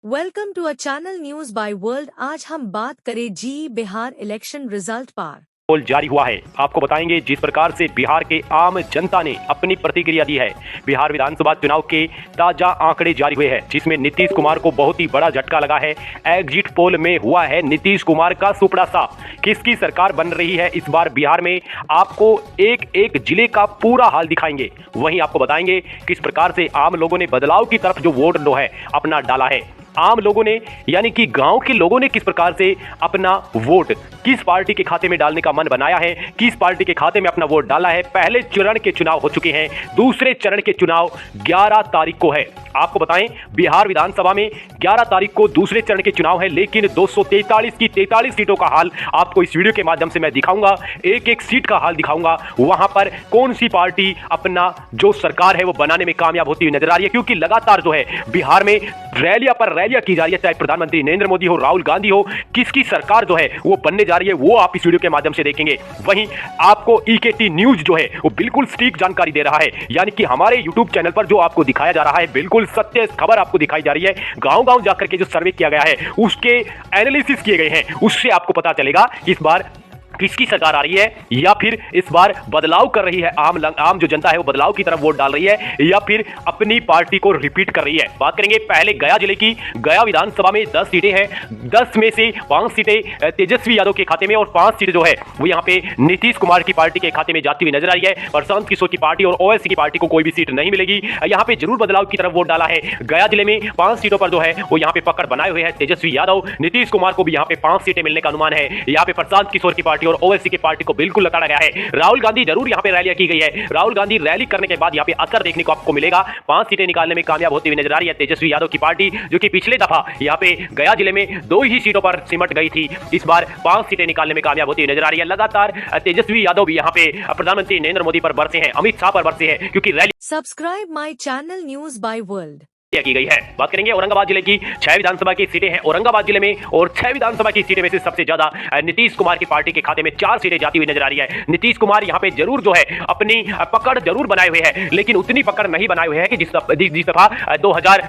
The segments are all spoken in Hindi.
Welcome to a channel news by world. आज हम बात करें जी बिहार इलेक्शन रिजल्ट पर। पोल जारी हुआ है। आपको बताएंगे जिस प्रकार से बिहार के आम जनता ने अपनी प्रतिक्रिया दी है। बिहार विधानसभा चुनाव के ताजा आंकड़े जारी हुए हैं, जिसमें नीतीश कुमार को बहुत ही बड़ा झटका लगा है। एग्जिट पोल में हुआ है नीतीश कुमार का सुपड़ा साफ। किसकी सरकार बन रही है इस बार बिहार में, आपको एक एक जिले का पूरा हाल दिखाएंगे। वहीं आपको बताएंगे किस प्रकार से आम लोगों ने बदलाव की तरफ जो वोट जो है अपना डाला है। आम लोगों ने यानी कि गांव के लोगों ने किस प्रकार से अपना वोट किस पार्टी के खाते में डालने का मन बनाया है, किस पार्टी के खाते में अपना वोट डाला है। पहले चरण के चुनाव हो चुके हैं, दूसरे चरण के चुनाव 11 तारीख को है। आपको बताएं बिहार विधानसभा में 11 तारीख को दूसरे चरण के चुनाव है, लेकिन 243 की 43 सीटों का हाल आपको इस वीडियो के माध्यम से मैं दिखाऊंगा। एक एक सीट का हाल दिखाऊंगा, वहां पर कौन सी पार्टी अपना जो सरकार है वो बनाने में कामयाब होती हुई नजर आ रही है। क्योंकि लगातार जो है बिहार में रैलियां पर रैलियां की जा रही है, चाहे प्रधानमंत्री नरेंद्र मोदी हो, राहुल गांधी हो, किसकी सरकार जो है वो बनने जा रही है वो आप इस वीडियो के माध्यम से देखेंगे। वहीं आपको ईकेटी न्यूज जो है वो बिल्कुल सटीक जानकारी दे रहा है, यानी कि हमारे यूट्यूब चैनल पर जो आपको दिखाया जा रहा है बिल्कुल सत्य खबर आपको दिखाई जा रही है। गांव गांव जाकर के जो सर्वे किया गया है उसके एनालिसिस किए गए हैं, उससे आपको पता चलेगा इस बार किसकी सरकार आ रही है, या फिर इस बार बदलाव कर रही है आम जो जनता है वो बदलाव की तरफ वोट डाल रही है, या फिर अपनी पार्टी को रिपीट कर रही है। बात करेंगे पहले गया जिले की। गया विधानसभा में 10 सीटें हैं, 10 में से 5 सीटें तेजस्वी यादव के खाते में और 5 सीटें जो है वो यहाँ पे नीतीश कुमार की पार्टी के खाते में जाती हुई नजर आ रही है। प्रशांत किशोर की पार्टी और ओवैसी की पार्टी को कोई भी सीट नहीं मिलेगी। यहाँ पे जरूर बदलाव की तरफ वोट डाला है। गया जिले में 5 सीटों पर जो है वो यहाँ पे पकड़ बनाए हुए हैं तेजस्वी यादव। नीतीश कुमार को भी यहाँ पे 5 सीटें मिलने का अनुमान है। यहाँ पे प्रशांत किशोर की पार्टी और ओवैसी की पार्टी को बिल्कुल लताड़ा गया है। राहुल गांधी जरूर यहाँ पे रैलियां की गई है। राहुल गांधी रैली करने के बाद यहाँ पे असर देखने को आपको मिलेगा। 5 सीटें निकालने में कामयाब होती हुई नजर आ रही है तेजस्वी यादव की पार्टी, जो कि पिछले दफा यहाँ पे गया जिले में 2 ही सीटों पर सिमट गई थी। इस बार 5 सीटें निकालने में कामयाब होती हुई नजर आ रही है। लगातार तेजस्वी यादव भी यहाँ पे प्रधानमंत्री नरेंद्र मोदी पर बरसे हैं, अमित शाह पर बरसे हैं, क्योंकि rally subscribe my channel news by world की गई है। बात करेंगे औरंगाबाद जिले की 6 विधानसभा की सीटें हैं औरंगाबाद जिले में, और 6 विधानसभा की सीटें में से सबसे ज्यादा नीतीश कुमार की पार्टी के खाते में 4 सीटें जाती हुई नजर आ रही है। नीतीश कुमार यहां पे जरूर जो है अपनी पकड़ जरूर बनाए हुए हैं, लेकिन उतनी पकड़ नहीं बनाए हुए हैं कि जिस दफा 2000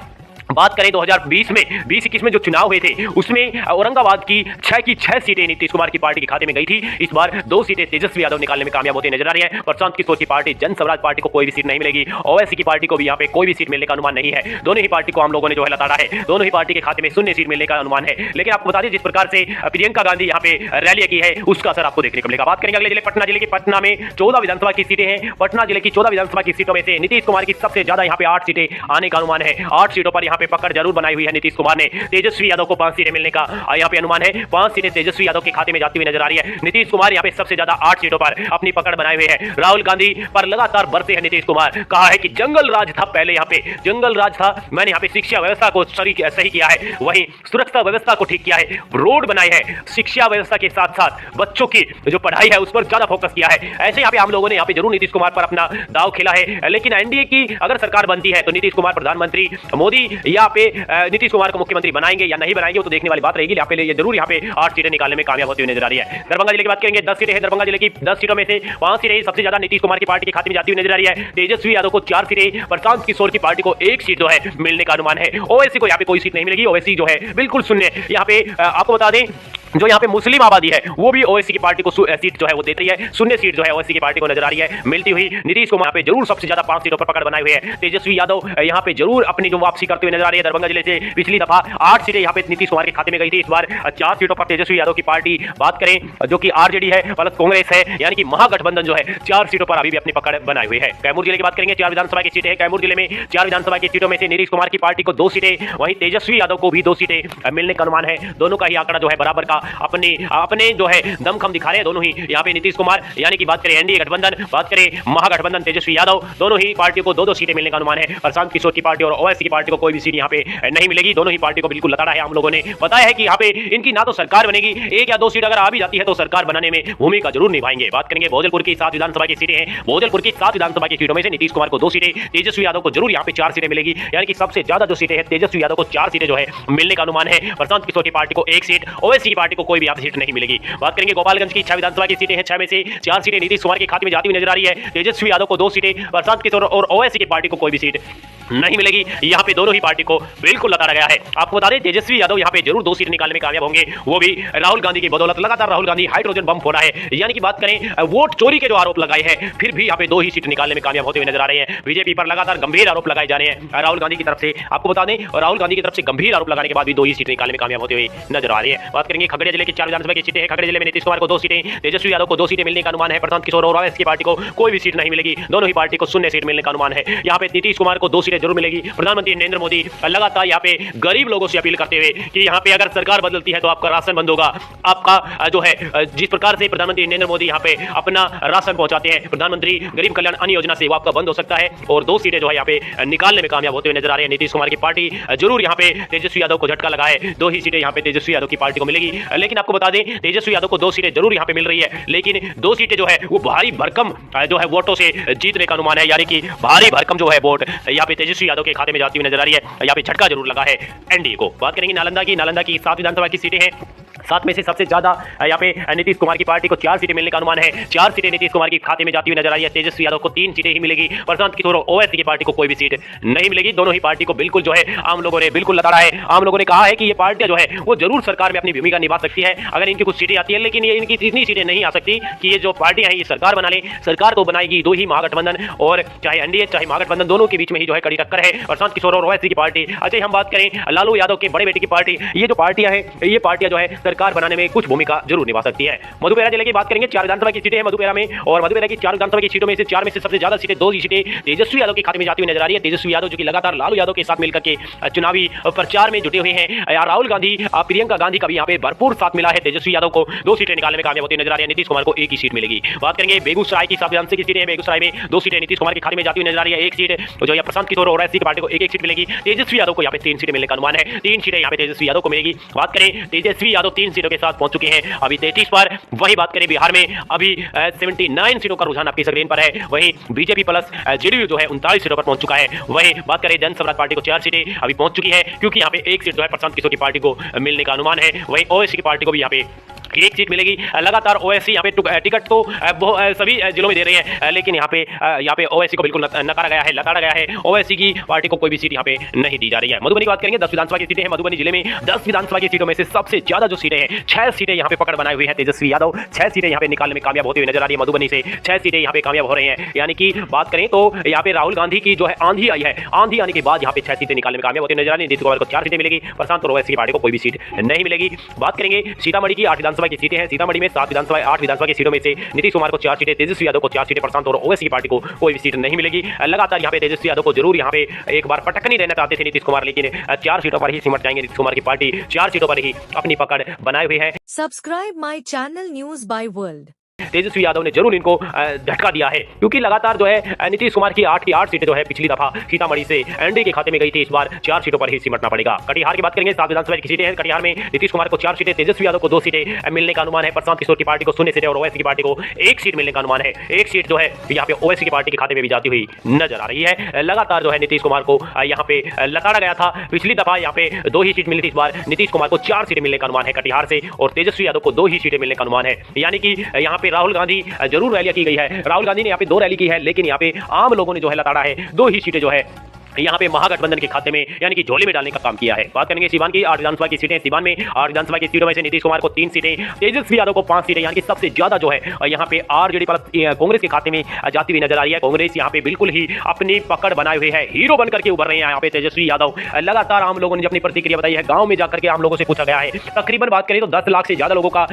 बात करें 2020 में 2021 में जो चुनाव हुए थे उसमें औरंगाबाद की 6 की 6 सीटें नीतीश कुमार की पार्टी के खाते में गई थी। इस बार 2 सीटें तेजस्वी यादव निकालने में कामयाब होते नजर आ रही है। प्रशांत किशोर की पार्टी जन स्वराज पार्टी को कोई भी सीट नहीं मिलेगी। ओवैसी की पार्टी को भी यहाँ पे कोई भी सीट मिलने का अनुमान नहीं है। दोनों ही पार्टी को हम लोगों ने जो है लताड़ा है, दोनों ही पार्टी के खाते में 0 सीट मिलने का अनुमान है। लेकिन आपको बता दें जिस प्रकार से प्रियंका गांधी यहाँ पे रैली की है उसका असर आपको देखने को मिलेगा। बात करेंगे अगले जिले पटना जिले की। पटना में 14 विधानसभा की सीटें हैं। पटना जिले की 14 विधानसभा की सीटों में से नीतीश कुमार की सबसे ज्यादा यहाँ पे 8 सीटें आने का अनुमान है। 8 सीटों पर यहाँ पे पकड़ जरूर बनाई हुई है नीतीश कुमार ने। तेजस्वी यादव को 5 सीटें मिलने का यहाँ पे अनुमान है। 5 सीटें तेजस्वी यादव के खाते में जाती हुई नजर आ रही है। नीतीश कुमार यहाँ पे सबसे ज्यादा 8 सीटों पर अपनी पकड़ बनाए हुए हैं। राहुल गांधी पर लगातार बरसे हैं नीतीश कुमार। कहा है कि जंगल राज था, पहले यहाँ पे जंगल राज था, मैंने यहाँ पे शिक्षा व्यवस्था को सही किया है, वहीं सुरक्षा व्यवस्था को ठीक किया है, रोड बनाए हैं, शिक्षा व्यवस्था के साथ साथ बच्चों की जो पढ़ाई है उस पर ज्यादा फोकस किया है। ऐसे यहाँ पे आम लोगों ने यहाँ पे जरूर नीतीश कुमार पर अपना दाव खेला है। लेकिन एनडीए की अगर सरकार बनती है तो नीतीश कुमार प्रधानमंत्री, मोदी यहाँ पे नीतीश कुमार को मुख्यमंत्री बनाएंगे या नहीं बनाएंगे वो तो देखने वाली बात रहेगी। यहाँ पे ये जरूर यहाँ पे 8 सीटें निकालने में कामयाब होती हुई नजर आ रही है। दरभंगा जिले की बात करेंगे, 10 सीटें हैं दरभंगा जिले की। 10 सीटों में से 5 सीटें सबसे ज्यादा नीतीश कुमार की पार्टी के खाते में जाती हुई नजर आ रही है। तेजस्वी यादव को 4 सीटें, प्रशांत किशोर की पार्टी को 1 सीट जो है मिलने का अनुमान है। ओवैसी को यहाँ पे कोई सीट नहीं मिलेगी। ओवैसी जो है बिल्कुल शून्य। यहाँ पे आपको बता दें जो यहाँ पे मुस्लिम आबादी है वो भी ओवैसी की पार्टी को सीट जो है वो देती है। 0 सीट जो है ओवैसी की पार्टी को नजर आ रही है मिलती हुई। नीतीश कुमार पे जरूर सबसे ज्यादा 5 सीटों पर पकड़ बनाए हुए हैं। तेजस्वी यादव यहाँ पे जरूर अपनी जो वापसी करते हुए नजर आ रही है। दरभंगा जिले से पिछली दफा 8 सीटें यहाँ पे नीतीश कुमार के खाते में गई थी। इस बार 4 सीटों पर तेजस्वी यादव की पार्टी, बात करें जो कि आरजेडी है प्लस कांग्रेस है, यानी कि महागठबंधन जो है 4 सीटों पर अभी भी अपनी पकड़ बनाए हुए है। कैमूर जिले की बात करेंगे, 4 विधानसभा की सीटें हैं। कैमूर जिले में 4 विधानसभा की सीटों में से नीतीश कुमार की पार्टी को 2 सीटें, वहीं तेजस्वी यादव को भी 2 सीटें मिलने का अनुमान है। दोनों का ही आंकड़ा जो है बराबर का अपने जो है दमखम दिखा रहे हैं दोनों ही। यहाँ पे नीतीश कुमार यानी कि बात करें एनडीए गठबंधन, बात करें महागठबंधन तेजस्वी यादव, दोनों ही पार्टियों को 2-2 सीटें मिलने का अनुमान है। प्रशांत किशोर की पार्टी और ओवैसी की पार्टी को कोई भी सीट यहाँ पे नहीं मिलेगी। दोनों ही पार्टी को बिल्कुल लताड़ा है। हम लोगों ने बताया है कि यहाँ पे इनकी ना तो सरकार बनेगी, 1 या 2 सीट अगर आ भी जाती है तो सरकार बनाने में भूमिका जरूर निभाएंगे। बात करेंगे भोजलपुर की 7 विधानसभा की सीटें हैं। भोजलपुर की 7 विधानसभा की सीटों में से नीतीश कुमार को 2 सीटें, तेजस्वी यादव को जरूर यहाँ पे 4 सीटें मिलेगी। यानी कि सबसे ज्यादा जो सीटें हैं तेजस्वी यादव को 4 सीटें जो है मिलने का अनुमान है। प्रशांत किशोर की पार्टी को 1 सीट, ओवैसी की पार्टी को कोई भी यहाँ सीट नहीं मिलेगी। बात करेंगे गोपालगंज की 6 विधानसभा की सीटें हैं। 6 में से 4 सीटें नीतीश कुमार के खाते में जाती हुई नजर आ रही है। तेजस्वी यादव को 2 सीटें, प्रशांत किशोर और ओवैसी की पार्टी को कोई भी सीट नहीं मिलेगी। यहाँ पे दोनों ही पार्टी पार्टी को बिल्कुल लताड़ा गया है। आपको बता दें तेजस्वी यादव यहाँ पे जरूर 2 सीट निकालने में कामयाब होंगे, वो भी राहुल गांधी की बदौलत। लगातार राहुल गांधी हाइड्रोजन बम फोड़ा है, यानी कि बात करें वोट चोरी के जो आरोप लगाए हैं, फिर भी यहाँ पे 2 ही सीट निकालने में कामयाब होते हुए नजर आ रहे हैं। बीजेपी पर लगातार गंभीर आरोप लगाए जा रहे हैं राहुल गांधी की तरफ से। आपको बता दें राहुल गांधी की तरफ से गंभीर आरोप लगाने के बाद भी 2 ही सीट निकालने में कामयाब होते हुए नजर आ रही है। बात करेंगे खगड़िया जिले की 4 विधानसभा की सीटें हैं। खगड़िया जिले में नीतीश कुमार को 2 सीटें, तेजस्वी यादव को 2 सीटें मिलने का अनुमान है। प्रशांत किशोर और ओवैसी की पार्टी को कोई भी सीट नहीं मिलेगी, दोनों ही पार्टी को 0 सीट मिलने का अनुमान है। यहाँ पे नीतीश कुमार को 2 सीटें जरूर मिलेगी। प्रधानमंत्री नरेंद्र मोदी लगातार यहाँ पे गरीब लोगों से अपील करते हुए कि यहाँ पे अगर सरकार बदलती है तो आपका राशन बंद होगा। आपका जो है जिस प्रकार से प्रधानमंत्री नरेंद्र मोदी यहाँ पे अपना राशन पहुंचाते हैं प्रधानमंत्री गरीब कल्याण अन्न योजना से, वो आपका बंद हो सकता है और 2 सीटें जो है यहाँ पे निकालने में कामयाब होते हुए नजर आ रहे हैं। नीतीश कुमार की पार्टी जरूर यहाँ पे तेजस्वी यादव को झटका लगा है, 2 ही सीटें यहाँ पे तेजस्वी यादव की पार्टी को मिलेगी। लेकिन आपको बता दें तेजस्वी यादव को 2 सीटें जरूर यहाँ पे मिल रही है, लेकिन 2 सीटें जो है वो भारी भरकम जो है वोटों से जीतने का अनुमान है, यानी कि भारी भरकम जो है वोट यहाँ पे तेजस्वी यादव के खाते में जाती हुई नजर आ रही है। यहाँ पे झटका जरूर लगा है एनडीए को। बात करेंगे नालंदा की 7 विधानसभा की सीटें हैं। 7 में से सबसे ज्यादा यहाँ पे नीतीश कुमार की पार्टी को 4 सीटें मिलने का अनुमान है। 4 सीटें नीतीश कुमार के खाते में जाती हुई नजर आ रही है। तेजस्वी यादव को 3 सीटें ही मिलेगी। प्रशांत किशोर और ओवैसी की पार्टी को कोई भी सीट नहीं मिलेगी। दोनों ही पार्टी को बिल्कुल जो है आम लोगों ने बिल्कुल लताड़ा है। आम लोगों ने कहा है कि ये पार्टियां जो है वो जरूर सरकार में अपनी भूमिका निभा सकती है अगर इनकी कुछ सीटें आती है, लेकिन ये इनकी इतनी सीटें नहीं आ सकती कि ये जो पार्टियां हैं ये सरकार बना ले। सरकार तो बनाएगी 2 ही महागठबंधन, और चाहे एनडीए चाहे महागठबंधन दोनों के बीच में ही जो है कड़ी टक्कर है प्रशांत किशोर और ओवैसी की पार्टी। अच्छा हम बात करें लालू यादव के बड़े बेटे की पार्टी, ये जो पार्टियां हैं ये पार्टियां जो है सरकार बनाने में कुछ भूमिका जरूर निभा सकती है। मधुपेरा जिले की बात करेंगे, 4 विधानसभा की सीटें हैं मधुपेरा में, और मधुपेरा की 4 विधानसभा की सीटों में से 4 में से सबसे ज्यादा सीटें 2 ही सीटें तेजस्वी यादव के खाते में जाती हुई नजर आ रही है। तेजस्वी यादव जो कि लगातार लालू यादव के साथ मिलकर के चुनावी प्रचार में जुटे हुए हैं। राहुल गांधी प्रियंका गांधी का भी यहाँ पे भरपूर साथ मिला है। तेजस्वी यादव को 2 सीटें निकालने में कामयाब होती नजर आ रही है। नीतीश कुमार को 1 ही सीट मिलेगी। बात करेंगे बेगूसराय की 7 विधानसभा की सीटें हैं। बेगूसराय में 2 सीटें नीतीश कुमार के खाते में जाती हुई नजर आ रही है। 1 सीट जो प्रशांत किशोर और ओवैसी की पार्टी को 1-1 सीट मिलेगी। तेजस्वी यादव को यहाँ पे 3 सीटें मिलने का अनुमान है। 3 सीटें यहाँ पे तेजस्वी यादव को मिलेगी। बात करें तेजस्वी यादव 3 सीटों के साथ पहुंच चुके हैं अभी 33 पर। वही बात करें बिहार में अभी 79 सीटों का रुझान आपकी स्क्रीन पर है। वहीं बीजेपी प्लस जेडीयू जो है 39 सीटों पर पहुंच चुका है। वहीं बात करें जन स्वराज पार्टी को 4 सीटें अभी पहुंच चुकी है, क्योंकि यहाँ पे 1 सीट जो है प्रशांत किशोर की पार्टी को मिलने का अनुमान है। वहीं ओवैसी की पार्टी को भी यहाँ पे 1 सीट मिलेगी। लगातार ओवैसी यहाँ पे टिकट तो सभी जिलों में दे रहे हैं, लेकिन यहाँ पे ओवैसी को बिल्कुल नकारा गया है, लताड़ा गया है। ओवैसी की पार्टी को कोई भी सीट यहाँ पे नहीं दी जा रही है। मधुबनी की बात करेंगे, 10 विधानसभा की सीटें हैं मधुबनी जिले में। 10 विधानसभा की सीटों में से सबसे ज्यादा जो सीटें हैं 6 सीटें यहाँ पे पकड़ बनाए हुए हैं तेजस्वी यादव। 6 सीटें यहाँ पे निकालने में कामयाब होती हुई नजर आ रही है। मधुबनी से 6 सीटें यहाँ पे कामयाब हो रही हैं। यानी कि बात करें तो यहाँ पे राहुल गांधी की जो है आंधी आई है, आंधी आने के बाद यहाँ पे 6 सीटें निकालने में कामयाब होती नजर आ रही है। नीतीश कुमार को 4 सीटें मिलेगी। प्रशांत और ओवैसी की पार्टी को कोई भी सीट नहीं मिलेगी। बात करेंगे सीतामढ़ी की 8 विधानसभा की सीटें हैं। सीतामढ़ी में 7 विधानसभा 8 विधानसभा की सीटों में से नीतीश कुमार को 4 सीटें, तेजस्वी यादव को 4 सीटें, प्रशांत और ओवैसी की पार्टी को कोई भी सीट नहीं मिलेगी। लगातार यहाँ पे तेजस्वी यादव को जरूर यहाँ पे एक बार पटकनी देना चाहते थे नीतीश कुमार, लेकिन 4 सीटों पर ही सिमट जाएंगे नीतीश कुमार की पार्टी। 4 सीटों पर ही अपनी पकड़ बनाए हुए है। Subscribe my channel news by world. Tejashwi Yadav ने जरूर इनको झटका दिया है, क्योंकि लगातार जो है नीतीश कुमार की 8 सीटें जो है पिछली दफा सीतामढ़ी से एनडीए के खाते में गई थी, इस बार 4 सीटों पर ही सिमटना पड़ेगा। कटिहार की बात करेंगे, 7 विधानसभा की सीटें हैं। कटिहार में नीतीश कुमार को 4 सीटें, तेजस्वी यादव को 2 सीटें मिलने का अनुमान है। प्रशांत किशोर की पार्टी को 0 सीटें और ओवैसी की पार्टी को 1 सीट मिलने का अनुमान है। 1 सीट जो है यहाँ पे ओवैसी की पार्टी के खाते में भी जाती हुई नजर आ रही है। लगातार जो है नीतीश कुमार को यहाँ पे लताड़ा गया था। पिछली दफा यहाँ पे 2 ही सीट मिली थी, इस बार नीतीश कुमार को 4 सीटें मिलने का अनुमान है कटिहार से, और तेजस्वी यादव को 2 ही सीटें मिलने का अनुमान है। यानी कि यहाँ पे राहुल गांधी जरूर रैलियां की गई है। राहुल गांधी ने यहाँ पे 2 रैली की है, लेकिन यहाँ पे आम लोगों ने जो है लताड़ा है। 2 ही सीटें जो है यहाँ पे महागठबंधन के खाते में यानी कि झोले में डालने का काम किया है। बात करेंगे सीवान की 8 विधानसभा की सीटें। सीवान में 8 विधानसभा की सीटों में से नीतीश कुमार को 3 सीटें, तेजस्वी यादव को 5 सीटें, यानी कि सबसे ज्यादा जो है यहाँ पे आरजेडी प्लस कांग्रेस के खाते में जाती हुई नजर आ रही है। कांग्रेस यहाँ पे बिल्कुल ही अपनी पकड़ बनाए हुए है, हीरो बनकर के उभर रहे हैं यहाँ पे तेजस्वी यादव। लगातार आम लोगों ने अपनी प्रतिक्रिया बताई है। गाँव में जाकर के आम लोगों से पूछा गया है। तकरीबन बात करें तो 10 लाख से ज्यादा लोगों का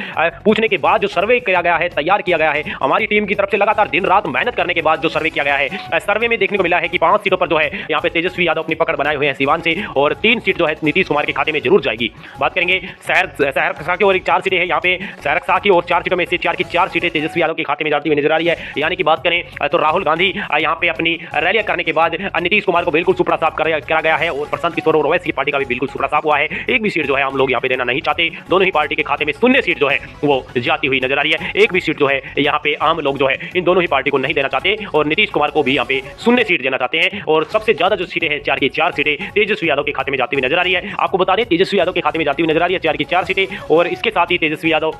पूछने के बाद जो सर्वे किया गया है, तैयार किया गया है हमारी टीम की तरफ से, लगातार दिन रात मेहनत करने के बाद जो सर्वे किया गया है, सर्वे में देखने को मिला है कि 5 सीटों पर जो है यहाँ पे तेजस्वी यादव अपनी बनाए हुए हैं सीवान से, और 3 सीट जो है नीतीश कुमार के खाते में जरूर जाएगी। बात करेंगे सहरसा की और 4 सीटें हैं यहाँ पे। सहरसा की और 4 सीटों में से 4 की 4 सीटें तेजस्वी यादव के खाते में जाती हुई नजर आ रही है। यानी कि बात करें तो राहुल गांधी यहाँ पे अपनी रैलियां करने के बाद नीतीश कुमार को बिल्कुल सुपड़ा साफ करा गया है, और प्रशांत किशोर और ओवैसी की पार्टी का भी बिल्कुल सुपड़ा साफ हुआ है। एक भी सीट जो है हम लोग यहाँ पे देना नहीं चाहते। दोनों ही पार्टी के खाते में 0 सीट जो है वो जाती हुई नजर आ रही है। एक भी सीट जो है यहाँ पे आम लोग जो है इन दोनों ही पार्टी को नहीं देना चाहते, और नीतीश कुमार को भी यहाँ पे 0 सीट देना चाहते हैं। और सबसे ज्यादा जो सीटें हैं 4 की 4 सीटें तेजस्वी यादव के खाते में जाती हुई नजर आ रही है। आपको बता दें तेजस्वी यादव के खाते में जाती हुई नजर आ रही है 4 की 4 सीटें, और इसके साथ ही तेजस्वी यादव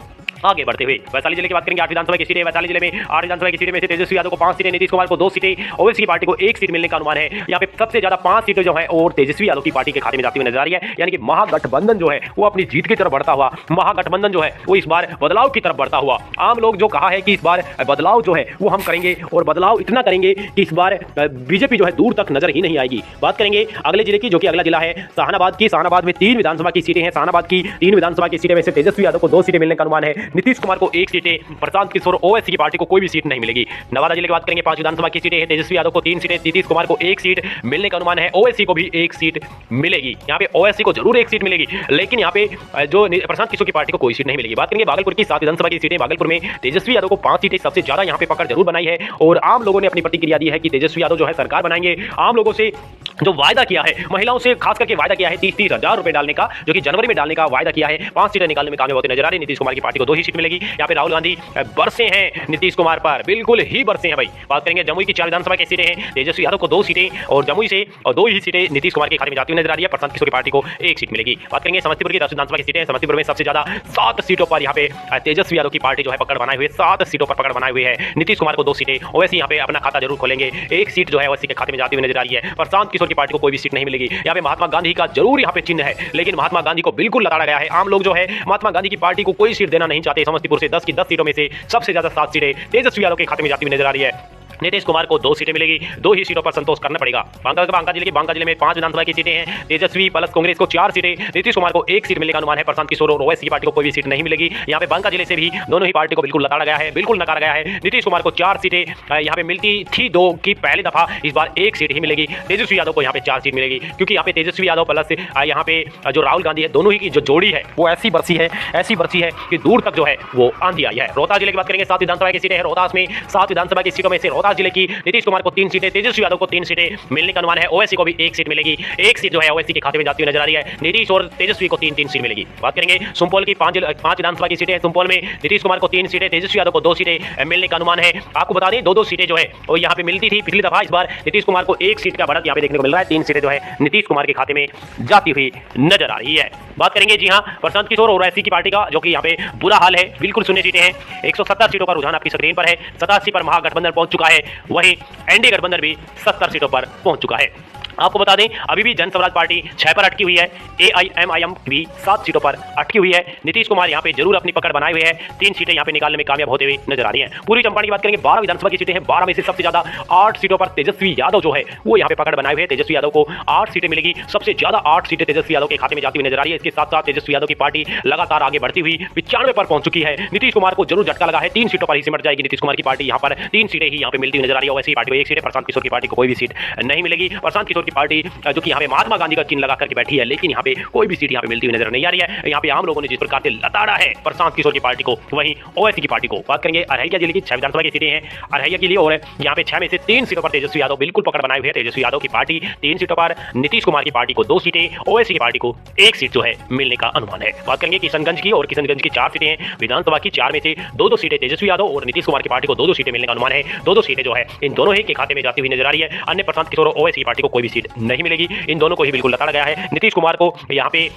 आगे बढ़ते हुए वैशाली जिले की बात करेंगे। 8 विधानसभा की सीटें वैशाली जिले में 8 विधानसभा की सीटें में से तेजस्वी यादव को 5 सीटें, नीतीश कुमार को 2 सीटें, ओवैसी की पार्टी को 1 सीट मिलने का अनुमान है। यहाँ पे सबसे ज्यादा 5 सीटें जो है और तेजस्वी यादव की पार्टी के खाते में जाती हुई नजर आ रही है। यानी कि महागठबंधन जो है वो अपनी जीत की तरफ बढ़ता हुआ, महागठबंधन जो है वो इस बार बदलाव की तरफ बढ़ता हुआ। आम लोग जो कहा है कि इस बार बदलाव जो है वो हम करेंगे और बदलाव इतना करेंगे कि इस बार बीजेपी जो है दूर तक नजर ही नहीं आएगी। बात करेंगे अगले जिले की, जो कि अगला जिला है सहानाबाद की। सहानाबाद में 3 विधानसभा की सीटें हैं। सहानाबाद की 3 विधानसभा की सीटें में से तेजस्वी यादव को 2 सीटें मिलने का अनुमान है। नीतीश कुमार को 1 सीटें, प्रशांत किशोर ओवैसी की पार्टी को कोई भी सीट नहीं मिलेगी। नवादा जिले की बात करेंगे। 5 विधानसभा की सीटें हैं। तेजस्वी यादव को 3 सीटें, नीतीश कुमार को 1 सीट मिलने का अनुमान है। ओवैसी को भी 1 सीट मिलेगी। यहाँ पे ओवैसी को जरूर 1 सीट मिलेगी, लेकिन यहाँ पे जो प्रशांत किशोर की पार्टी को कोई सीट नहीं मिलेगी। बात करेंगे भागलपुर की 7 विधानसभा की सीटें। भागलपुर में तेजस्वी यादव को 5 सीटें, सबसे ज्यादा यहाँ पे पकड़ जरूर बनाई है और आम लोगों ने अपनी प्रतिक्रिया दी है कि तेजस्वी यादव जो है सरकार बनाएंगे। आम लोगों से जो वायदा किया है, महिलाओं से खास करके वायदा किया है 30-30 हजार रुपए डालने का, जो कि जनवरी में डालने का वायदा किया है। 5 सीटें निकालने में कामयाब होते नजर आ रहे हैं। नीतीश कुमार की पार्टी को 2 ही सीट मिलेगी। यहाँ पे राहुल गांधी बरसे हैं नीतीश कुमार पर, बिल्कुल ही बरसे हैं भाई। बात करेंगे जमुई की 4 विधानसभा की सीटें हैं। तेजस्वी यादव को 2 सीटें और जमुई से और 2 ही सीटें नीतीश कुमार के खाते में जाती हुई नजर आ रही है। प्रशांत किशोर की पार्टी को 1 सीट मिलेगी। बात करेंगे समस्तीपुर की 10 विधानसभा की सीटें। समस्तीपुर में सबसे ज्यादा 7 सीटों पर यहाँ पे तेजस्वी यादव की पार्टी जो है पकड़ बनाए हुए, 7 सीटों पर पकड़ बनाए हुए है। नीतीश कुमार को 2 सीटें, ओवैसी यहाँ पे अपना खाता जरूर खोलेंगे। 1 सीट जो है ओवैसी के खाते में जाती हुई नजर आ रही है। प्रशांत किशोर की पार्टी को कोई भी सीट नहीं मिलेगी। यहाँ पे महात्मा गांधी का जरूर यहाँ पे चिन्ह है, लेकिन महात्मा गांधी को बिल्कुल लताड़ा गया है। आम लोग जो है महात्मा गांधी की पार्टी को कोई सीट देना नहीं चाहते। समस्तीपुर से 10 की 10 सीटों में से सबसे ज्यादा 7 सीटें तेजस्वी यादव के खाते में जाती हुई नजर आ रही है। नीतीश कुमार को 2 सीटें मिलेगी। 2 ही सीटों पर संतोष करना पड़ेगा। बांका जिले में 5 विधानसभा की सीटें हैं। तेजस्वी प्लस कांग्रेस को 4 सीटें, नीतीश कुमार को 1 सीट मिलने का अनुमान है। प्रशांत किशोर और ओवैसी की पार्टी को कोई भी सीट नहीं मिलेगी। यहाँ पे बांका जिले से भी दोनों ही पार्टी को बिल्कुल लताड़ा गया है, बिल्कुल नकारा गया है। नीतीश कुमार को 4 सीटें यहाँ पे मिलती थी 2 की पहली दफा, इस बार 1 सीट ही मिलेगी। तेजस्वी यादव को यहाँ पे 4 सीट मिलेगी, क्योंकि यहाँ पे तेजस्वी यादव प्लस यहाँ पे जो राहुल गांधी है, दोनों ही की जो जोड़ी है वो ऐसी बरसी है कि दूर तक जो है वो आंधी आई है। रोहतास जिले की बात करेंगे। 7 विधानसभा की सीटें हैं। रोहतास में 7 विधानसभा की सीटों में से रोहतास जिले की नीतीश कुमार को 3 सीटें, तेजस्वी यादव को 3 सीटें मिलने का अनुमान है। ओवैसी को भी 1 सीट मिलेगी। 1 सीट जो है ओवैसी के खाते में जाती हुई नजर आ रही है। नीतीश और तेजस्वी को 3-3 सीट मिलेगी। बात करेंगे सुपौल की 5 विधानसभा की सीटें। सुपौल में नीतीश कुमार को 3 सीटें, तेजस्वी यादव को 2 सीटें मिलने का अनुमान है। आपको बता दें 2-2 सीटें जो है वो यहाँ पे मिलती थी पिछली दफा, इस बार नीतीश कुमार को 1 सीट का बढ़त यहाँ पे देखने को मिल रहा है। 3 सीटें जो है नीतीश कुमार के खाते में जाती हुई नजर आ रही है। बात करेंगे जी हाँ प्रशांत किशोर और ओवैसी की पार्टी का, जो कि यहाँ पे बुरा हाल है, बिल्कुल शून्य सीटें हैं। 170 सीटों पर रुझान आपकी स्क्रीन पर है। 87 पर महागठबंधन पहुंच चुका है, वहीं एनडीए गठबंधन भी 70 सीटों पर पहुंच चुका है। आपको बता दें अभी भी जन स्वराज पार्टी 6 पर अटकी हुई है। एआईएमआईएम भी 7 सीटों पर अटकी हुई है। नीतीश कुमार यहाँ पे जरूर अपनी पकड़ बनाए हुए हैं। 3 सीटें यहाँ पे निकालने में कामयाब होते हुए नजर आ रही हैं। पूरी चंपारण की बात करेंगे। 12 विधानसभा की सीटें हैं। 12 में से सबसे ज्यादा 8 सीटों पर तेजस्वी यादव जो है वो यहाँ पे पकड़ बनाए हुए हैं। तेजस्वी यादव को 8 सीटें मिलेगी। सबसे ज्यादा 8 सीटें तेजस्वी यादव के खाते में जाती हुई नजर आ रही है। इसके साथ साथ तेजस्वी यादव की पार्टी लगातार आगे बढ़ती हुई 95 पर पहुंच चुकी है। नीतीश कुमार को जरूर झटका लगा है। 3 सीटों पर ही सिमट जाएगी नीतीश कुमार की पार्टी। यहाँ पर 3 सीटें ही यहाँ पे मिलती हुई नजर आ रही है। वैसी पार्टी को 1 सीट, प्रशांत किशोर की पार्टी को कोई भी सीट नहीं मिलेगी। प्रशांत किशोर की पार्टी जो कि यहाँ पे महात्मा गांधी का चिन्ह लगा करके बैठी है, लेकिन यहाँ पे कोई भी सीट यहाँ पे मिलती हुई नजर नहीं आ रही है। यहाँ पे आम लोगों ने जिस प्रकार से लताड़ा है प्रशांत किशोर की पार्टी को, वहीं ओवैसी की पार्टी को। बात करेंगे अररिया जिले की 6 विधानसभा की सीटें हैं अररिया के लिए, और यहाँ पे 6 में से 3 सीटों पर तेजस्वी यादव बिल्कुल पकड़ बनाए हुए हैं। तेजस्वी यादव की पार्टी 3 सीटों पर, नीतीश कुमार की पार्टी को 2 सीटें, ओवैसी की पार्टी को 1 सीट जो है मिलने का अनुमान है। बात करेंगे किशनगंज की, और किशनगंज की 4 सीटें हैं विधानसभा की। 4 में से 2-2 सीटें तेजस्वी यादव और नीतीश कुमार की पार्टी को 2-2 सीटें मिलने का अनुमान है। 2-2 सीटें जो है इन दोनों ही के खाते में जाती हुई नजर आ रही है। अन्य प्रशांत किशोर और ओवैसी की पार्टी को कोई भी सीट नहीं मिलेगी। इन दोनों को ही बिल्कुल लताड़ा गया है। नीतीश कुमार को यहाँ पे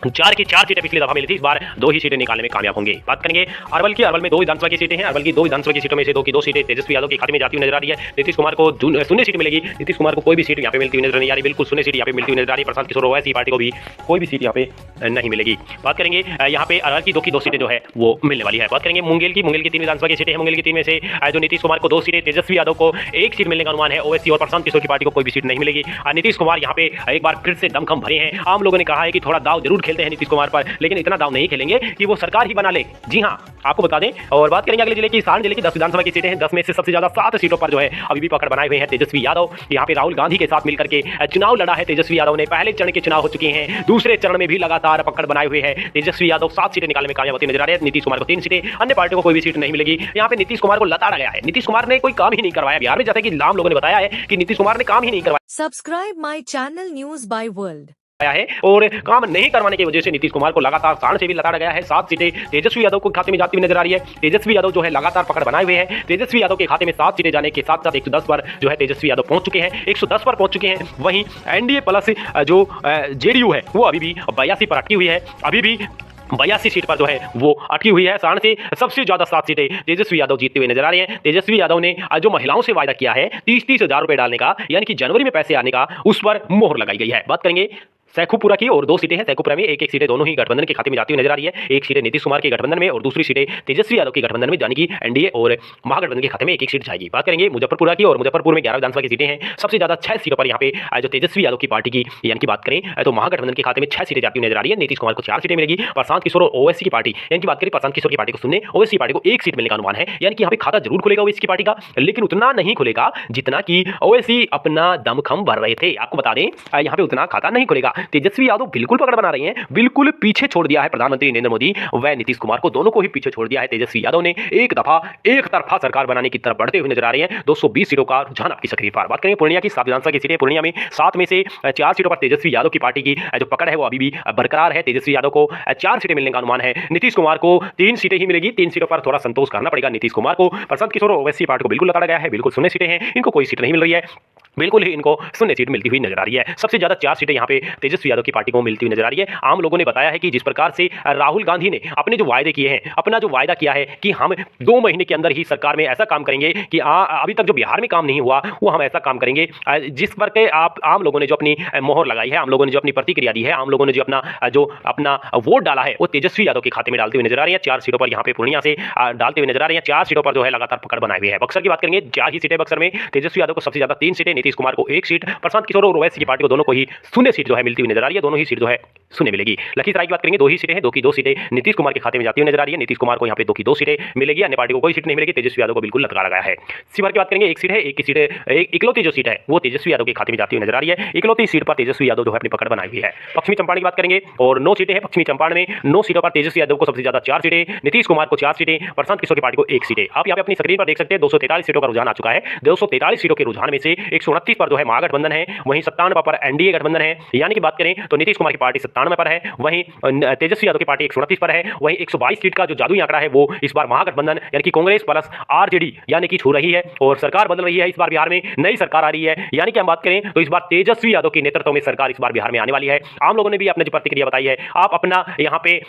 4 की 4 सीटें पिछली दफा मिली थी, इस बार 2 ही सीटें निकालने में कामयाब होंगे। बात करेंगे अरवल की। अरवल में 2 विधानसभा की सीटें हैं। अरवल की 2 विधानसभा की सीटों में से 2 की 2 सीटें तेजस्वी यादव के खाते में जाती हुई नजर आ रही है। नीतीश कुमार को शून्य सीट मिलेगी। नीतीश कुमार को कोई भी सीट यहाँ पे मिलती हुई नजर नहीं आ रही, बिल्कुल शून्य सीट यहाँ पे मिलती हुई नजर आ रही है। प्रशांत किशोर ओवैसी पार्टी को भी कोई भी सीट यहाँ पे नहीं मिलेगी। बात करेंगे यहाँ पे अरवल की 2 की 2 सीटें जो है वो मिलने वाली है। बात करेंगे मुंगेर की। मुंगेर की 3 विधानसभा की सीटें हैं। मुंगेर की 3 में से जो नीतीश कुमार को 2 सीटें, तेजस्वी यादव को 1 सीट मिलने का अनुमान है। ओवैसी और प्रशांत किशोर की पार्टी को कोई भी सीट नहीं मिलेगी। नीतीश कुमार यहाँ पे एक बार फिर से दमखम भरे हैं। आम लोगों ने कहा है कि थोड़ा दाव जरूर खेलते हैं नीतीश कुमार पर, लेकिन इतना दाव नहीं खेलेंगे कि वो सरकार ही बना ले। जी हां, आपको बता दें। और बात करेंगे अगले जिले की, सारण जिले की 10 विधानसभा की सीटें हैं। 10 में से सबसे ज्यादा 7 सीटों पर जो है अभी भी पकड़ बनाए हुए हैं तेजस्वी यादव। यहाँ पे राहुल गांधी के साथ मिलकर के चुनाव लड़ा है तेजस्वी यादव ने। पहले चरण के चुनाव हो चुके हैं, दूसरे चरण में भी लगातार पकड़ बनाए हुए हैं तेजस्वी यादव। 7 सीटें निकालने में कामयाब होती नजर आ रही है। नीतीश कुमार को 3 सीटें, अन्य पार्टियों को कोई भी सीट नहीं मिलेगी। यहाँ पे नीतीश कुमार को लताड़ा गया है। नीतीश कुमार ने कोई काम ही नहीं करवाया बिहार में, जैसे कि आम लोगों ने बताया है कि नीतीश कुमार ने काम ही नहीं करवाया। Subscribe my channel news by world है, और काम नहीं करवाने की वजह से नीतीश कुमार को लगातार सारण से भी लताड़ा गया है। 7 सीटें तेजस्वी यादव को खाते में जाती हुई नजर आ रही है। तेजस्वी यादव जो है लगातार पकड़ बनाए हुए हैं। तेजस्वी यादव के खाते में 7 सीटें जाने के साथ साथ 110 पर जो है तेजस्वी यादव पहुंच चुके हैं। 110 पर पहुंच चुके हैं। वहीं एनडीए प्लस जो जेडीयू है वो अभी भी 82 पर अटकी हुई है। अभी भी 82 सीट पर जो है वो अटकी हुई है। सारण से सबसे ज्यादा 7 सीटें तेजस्वी यादव जीतते हुए नजर आ रहे हैं। तेजस्वी यादव ने जो महिलाओं से वायदा किया है 30-30 हजार रुपए डालने का, यानी कि जनवरी में पैसे आने का, उस पर मोहर लगाई गई है। बात करेंगे सैखुपुरा की, और 2 सीटें हैं सैखुपुरा में। एक सीटें दोनों ही गठबंधन के खाते में जाती हुई नजर आ रही है। एक सीटें नीतीश कुमार के गठबंधन में और दूसरी सीटें तेजस्वी यादव के गठबंधन में, यानी कि एनडीए और महागठबंधन के खाते में एक सीट जाएगी। बात करेंगे मुजफ्फरपुरा की, और मुजफ्फरपुर में 11 विधानसभा की सीटें हैं। सबसे ज्यादा 6 सीटों पर यहाँ पे जो तेजस्वी यादव की पार्टी की, यानी कि बात करें तो महागठबंधन के खाते में 6 सीटें जाती हुई नजर आ रही है। नीतीश कुमार को 4 सीटें मिलेगी। प्रशांत किशोर और ओवैसी की पार्टी, यानी कि बात करें प्रशांत किशोर की पार्टी को सुनने, ओवैसी पार्टी को 1 सीट मिलने का अनुमान है। यानी कि यहाँ पे खाता जरूर खुलेगा ओवैसी की पार्टी का, लेकिन उतना नहीं खुलेगा जितना कि ओवैसी अपना दमखम भर रहे थे। आपको बता दें यहाँ पे उतना खाता नहीं खुलेगा। तेजस्वी यादव बिल्कुल पकड़ बना रही हैं, बिल्कुल पीछे छोड़ दिया है प्रधानमंत्री नरेंद्र मोदी व नीतीश कुमार को, दोनों को ही पीछे छोड़ दिया है तेजस्वी यादव ने। एक तरफा सरकार बनाने की तरफ बढ़ते हुए नजर आ रहे हैं। 220 सीटों का रुझान आपकी सक्रिय पर। बात करें पूर्णिया की 7 विधानसभा की सीटें। पूर्णिया में 7 में से 4 सीटों पर तेजस्वी यादव की पार्टी की जो पकड़ है वो अभी भी बरकरार है। तेजस्वी यादव को 4 सीटें मिलने का अनुमान है। नीतीश कुमार को 3 सीटें ही मिलेगी। 3 सीटों पर थोड़ा संतोष करना पड़ेगा नीतीश कुमार को। प्रशांत किशोर और ओवैसी पार्टी को बिल्कुल लगा गया है, बिल्कुल शून्य सीटें हैं, इनको कोई सीट नहीं मिल रही है, बिल्कुल ही इनको शून्य सीट मिलती हुई नजर आ रही है। सबसे ज्यादा 4 सीटें यहाँ पे तेजस्वी यादव की पार्टी को मिलती हुई नजर आ रही है। आम लोगों ने बताया है कि जिस प्रकार से राहुल गांधी ने अपने जो वायदे किए हैं, अपना जो वायदा किया है कि हम 2 महीने के अंदर ही सरकार में ऐसा काम करेंगे कि अभी तक जो बिहार में काम नहीं हुआ वो हम ऐसा काम करेंगे, जिस पर के आप आम लोगों ने जो अपनी मोहर लगाई है, आम लोगों ने जो अपनी प्रतिक्रिया दी है, आम लोगों ने जो अपना वोट डाला है, वो तेजस्वी यादव के खाते में डालते हुए नजर आ रही है। 4 सीटों पर यहाँ पे पूर्णिया से डालते हुए नजर आ रही है। 4 सीटों पर जो है लगातार पकड़ बनाए हुए है। बक्सर की बात करेंगे, 4 ही सीटें बक्सर में। तेजस्वी यादव को सबसे ज्यादा 3 सीटें, नीतीश कुमार को 1 सीट, प्रशांत किशोर और ओवैसी की पार्टी को दोनों को ही शून्य सीट जो है मिलती हुई नजर आ रही है। दोनों ही सीट जो है शून्य मिलेगी। लखीसराय की बात करेंगे, 2 ही सीटें हैं, 2 की 2 सीटें नीतीश कुमार के खाते में जाती हुई नजर आ रही है। नीतीश कुमार को यहाँ पे 2 की 2 सीटें मिलेगी, अन्य पार्टी को कोई सीट नहीं मिलेगी। तेजस्वी यादव को बिल्कुल लटका लगाया है। शिवहर की बात करेंगे, 1 सीट है, 1 की सीट इकलौती जो सीट है वो तेजस्वी यादव के खाते में जाती हुई नजर आ रही है। इकलौती सीट पर तेजस्वी यादव जो है अपनी पकड़ बनाई हुई है। पश्चिमी चंपारण की बात करेंगे, और 9 सीटें हैं पश्चिमी चंपारण में। 9 सीटों पर तेजस्वी यादव को सबसे ज्यादा 4 सीटें, नीतीश कुमार को 4 सीटें, प्रशांत किशोर की पार्टी को 1 सीटें। आप यहाँ पे अपनी स्क्रीन पर देख सकते हैं 243 सीटों का रुझान आ चुका है। 243 सीटों के रुझान में से 129 पर जो है महागठबंधन है, वहीं 57 पर एनडीए गठबंधन है। यानी कि बात करें तो नीतीश कुमार की पार्टी 97 पर है, वहीं तेजस्वी यादव की पार्टी 129 पर है। वहीं 122 सीट का जो जादुई आंकड़ा है वो इस बार महागठबंधन यानी कि कांग्रेस प्लस आरजेडी यानी कि छू रही है, और सरकार बदल रही है। इस बार बिहार में नई सरकार आ रही है, यानी कि हम बात करें तो इस बार तेजस्वी यादव के नेतृत्व में सरकार इस बार बिहार में आने वाली है। आम लोगों ने भी अपनी प्रतिक्रिया बताई है। आप अपना यहाँ पे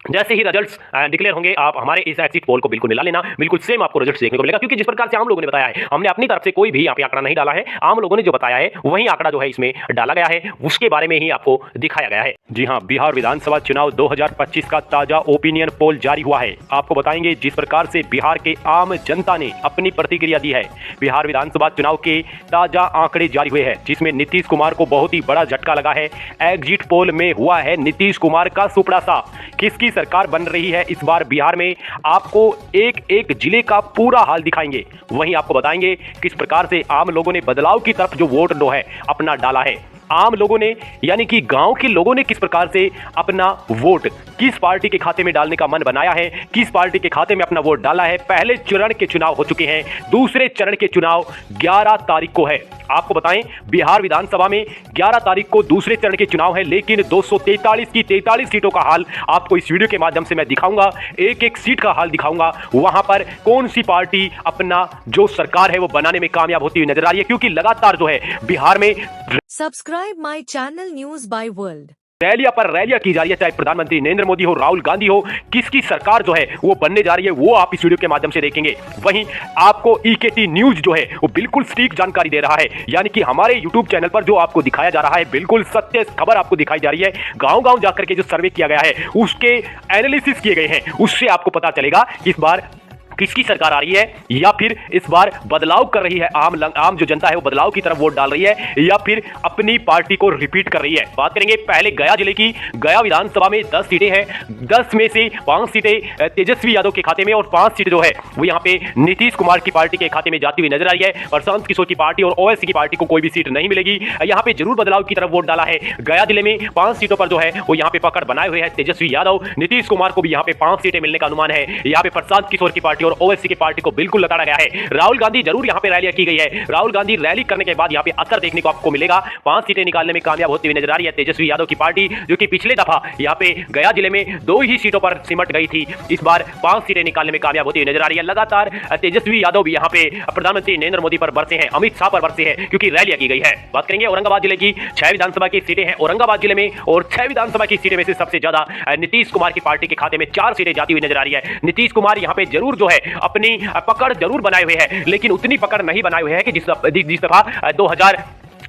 जैसे ही रिजल्ट्स डिक्लेयर होंगे, आप हमारे इस एग्जिट पोल को बिल्कुल मिला लेना, बिल्कुल सेम आपको रिजल्ट्स देखने को मिलेगा। क्योंकि जिस प्रकार से आम लोगों ने बताया है, हमने अपनी तरफ से कोई भी यहाँ पे आंकड़ा नहीं डाला है। आम लोगों ने जो बताया है वही आंकड़ा जो है इसमें डाला गया है, उसके बारे में ही आपको दिखाया गया है। जी हाँ, बिहार विधानसभा चुनाव 2025 का ताजा ओपिनियन पोल जारी हुआ है। आपको बताएंगे जिस प्रकार से बिहार के आम जनता ने अपनी प्रतिक्रिया दी है। बिहार विधानसभा चुनाव के ताजा आंकड़े जारी हुए हैं, जिसमें नीतीश कुमार को बहुत ही बड़ा झटका लगा है। एग्जिट पोल में हुआ है नीतीश कुमार का सुपड़ा सा। किसकी सरकार बन रही है इस बार बिहार में, आपको एक एक जिले का पूरा हाल दिखाएंगे। वहीं आपको बताएंगे किस प्रकार से आम लोगों ने बदलाव की तरफ जो वोट जो है अपना डाला है। आम लोगों ने यानी कि गांव के लोगों ने किस प्रकार से अपना वोट किस पार्टी के खाते में डालने का मन बनाया है, किस पार्टी के खाते में अपना वोट डाला है। पहले चरण के चुनाव हो चुके हैं, दूसरे चरण के चुनाव 11 तारीख को है। आपको बताएं बिहार विधानसभा में 11 तारीख को दूसरे चरण के चुनाव है, लेकिन 243 की 43 सीटों का हाल आपको इस वीडियो के माध्यम से मैं दिखाऊंगा। एक एक सीट का हाल दिखाऊंगा, वहां पर कौन सी पार्टी अपना जो सरकार है वो बनाने में कामयाब होती हुई नजर आ रही है। क्योंकि लगातार जो है बिहार में subscribe my channel news by world. रैलियां पर रैलियां की जा रही है, चाहे प्रधानमंत्री नरेंद्र मोदी हो, राहुल गांधी हो, किसकी सरकार जो है वो बनने जा रही है वो आप इस वीडियो के माध्यम से देखेंगे। वहीं आपको ईकेटी न्यूज जो है वो बिल्कुल सटीक जानकारी दे रहा है, यानी कि हमारे यूट्यूब चैनल पर जो आपको दिखाया जा रहा है बिल्कुल सत्य खबर आपको दिखाई जा रही है। गांव-गांव जाकर के जो सर्वे किया गया है उसके एनालिसिस किए गए हैं, उससे आपको पता चलेगा कि इस बार किसकी सरकार आ रही है, या फिर इस बार बदलाव कर रही है आम जो जनता है वो बदलाव की तरफ वोट डाल रही है, या फिर अपनी पार्टी को रिपीट कर रही है। बात करेंगे पहले गया जिले की। गया विधानसभा में 10 सीटें हैं, 10 में से 5 सीटें तेजस्वी यादव के खाते में और 5 सीटें जो है वो यहाँ पे नीतीश कुमार की पार्टी के खाते में जाती हुई नजर आ रही है। प्रशांत किशोर की पार्टी और ओवैसी की पार्टी को कोई भी सीट नहीं मिलेगी। यहाँ पे जरूर बदलाव की तरफ वोट डाला है। गया जिले में 5 सीटों पर जो है वो यहाँ पे पकड़ बनाए हुए हैं तेजस्वी यादव। नीतीश कुमार को भी यहाँ पे 5 सीटें मिलने का अनुमान है। यहाँ पे प्रशांत किशोर की पार्टी और ओवैसी की पार्टी को बिल्कुल लताड़ा गया है। राहुल गांधी जरूर यहाँ पे रैली की गई है। राहुल गांधी रैली करने के बाद यहाँ पे असर देखने को आपको मिलेगा। 5 सीटें निकालने में कामयाब होती हुई नजर आ रही है तेजस्वी यादव की पार्टी, जो कि पिछले दफा यहाँ पे गया जिले में 2 ही सीटों पर सिमट गई थी। इस बार 5 सीटें निकालने में कामयाब होती हुई नजर आ रही है। लगातार तेजस्वी यादव भी यहाँ पे प्रधानमंत्री नरेंद्र मोदी पर बरसे हैं, अमित शाह पर बरसे हैं, क्योंकि रैलियां की गई है। बात करेंगे औरंगाबाद जिले की 6 विधानसभा की सीटें हैं औरंगाबाद जिले में, और 6 विधानसभा की सीटें में से सबसे ज्यादा नीतीश कुमार की पार्टी के खाते में 4 सीटें जाती हुई नजर आ रही है। नीतीश कुमार यहाँ पे जरूर जो है अपनी पकड़ जरूर बनाए हुए हैं, लेकिन उतनी पकड़ नहीं बनाए हुए हैं कि जिस दफा 2000